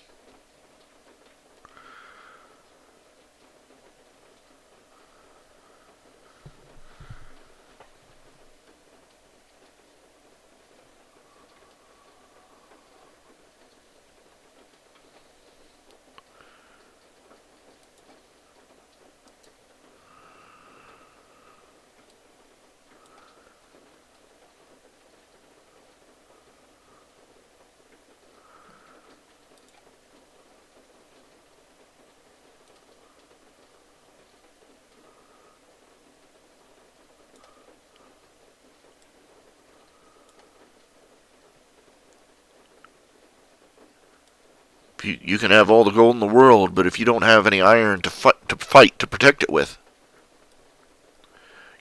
You can have all the gold in the world, but if you don't have any iron to fight to protect it with,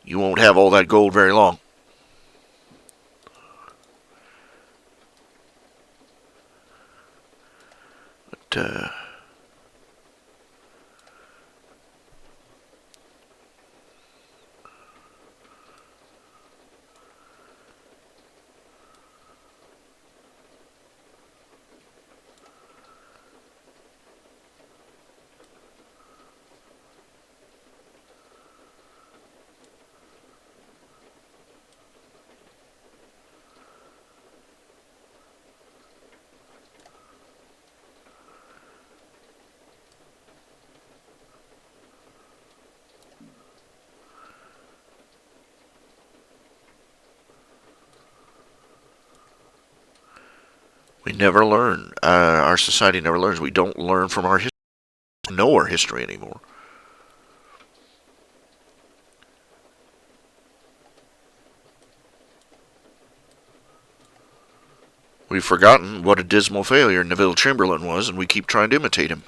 you won't have all that gold very long. But we never learn. Our society never learns. We don't learn from our history. We don't know our history anymore. We've forgotten what a dismal failure Neville Chamberlain was, and we keep trying to imitate him.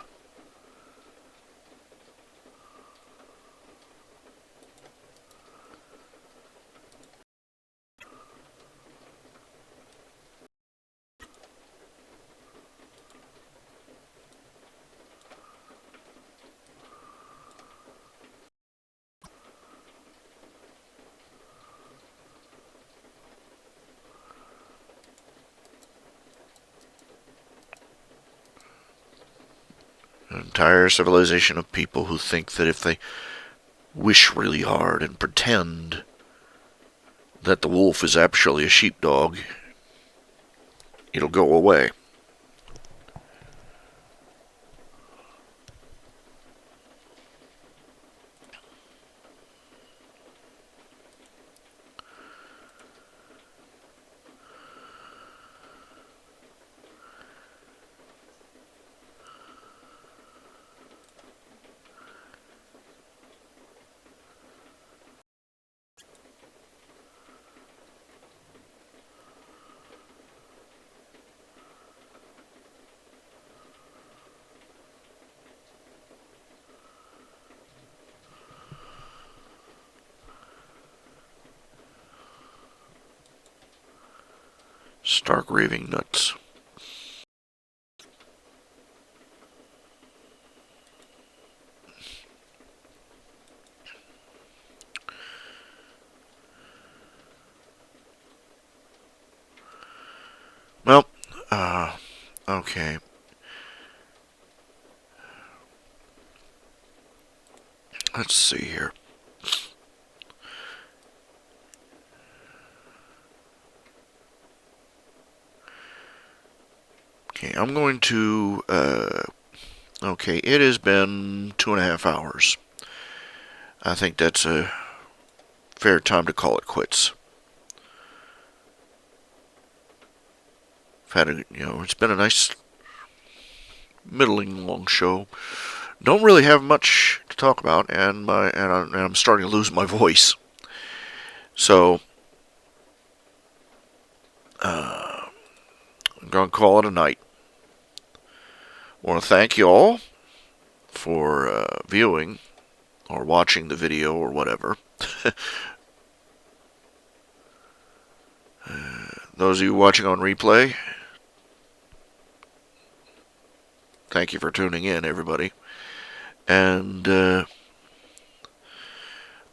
An entire civilization of people who think that if they wish really hard and pretend that the wolf is actually a sheepdog, it'll go away. Stark raving nuts. Well, okay. Let's see here. Okay, I'm going to, okay, it has been 2.5 hours. I think that's a fair time to call it quits. It's been a nice, middling long show. Don't really have much to talk about, and I'm starting to lose my voice. So, I'm going to call it a night. I want to thank you all for viewing or watching the video or whatever. Those of you watching on replay, thank you for tuning in, everybody. And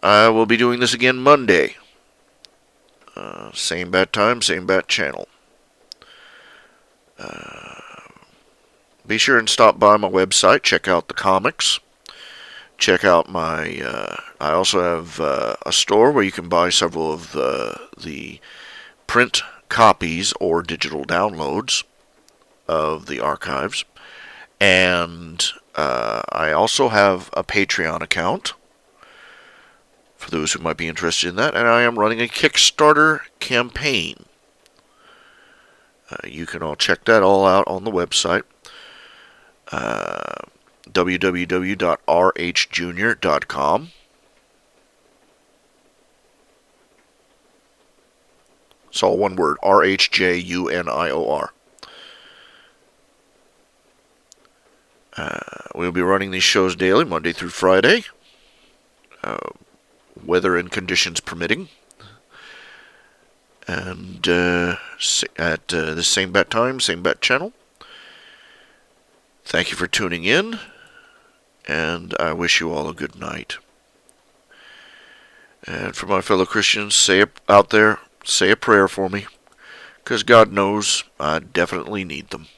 I will be doing this again Monday. Same bat time, same bat channel. Be sure and stop by my website, check out the comics. Check out my, I also have a store where you can buy several of the print copies or digital downloads of the archives. And I also have a Patreon account for those who might be interested in that. And I am running a Kickstarter campaign. You can all check that all out on the website. www.rhjunior.com. It's all one word, RHJUNIOR. We'll be running these shows daily, Monday through Friday, weather and conditions permitting. And at the same bat time, same bat channel. Thank you for tuning in, and I wish you all a good night. And for my fellow Christians, out there, say a prayer for me, because God knows I definitely need them.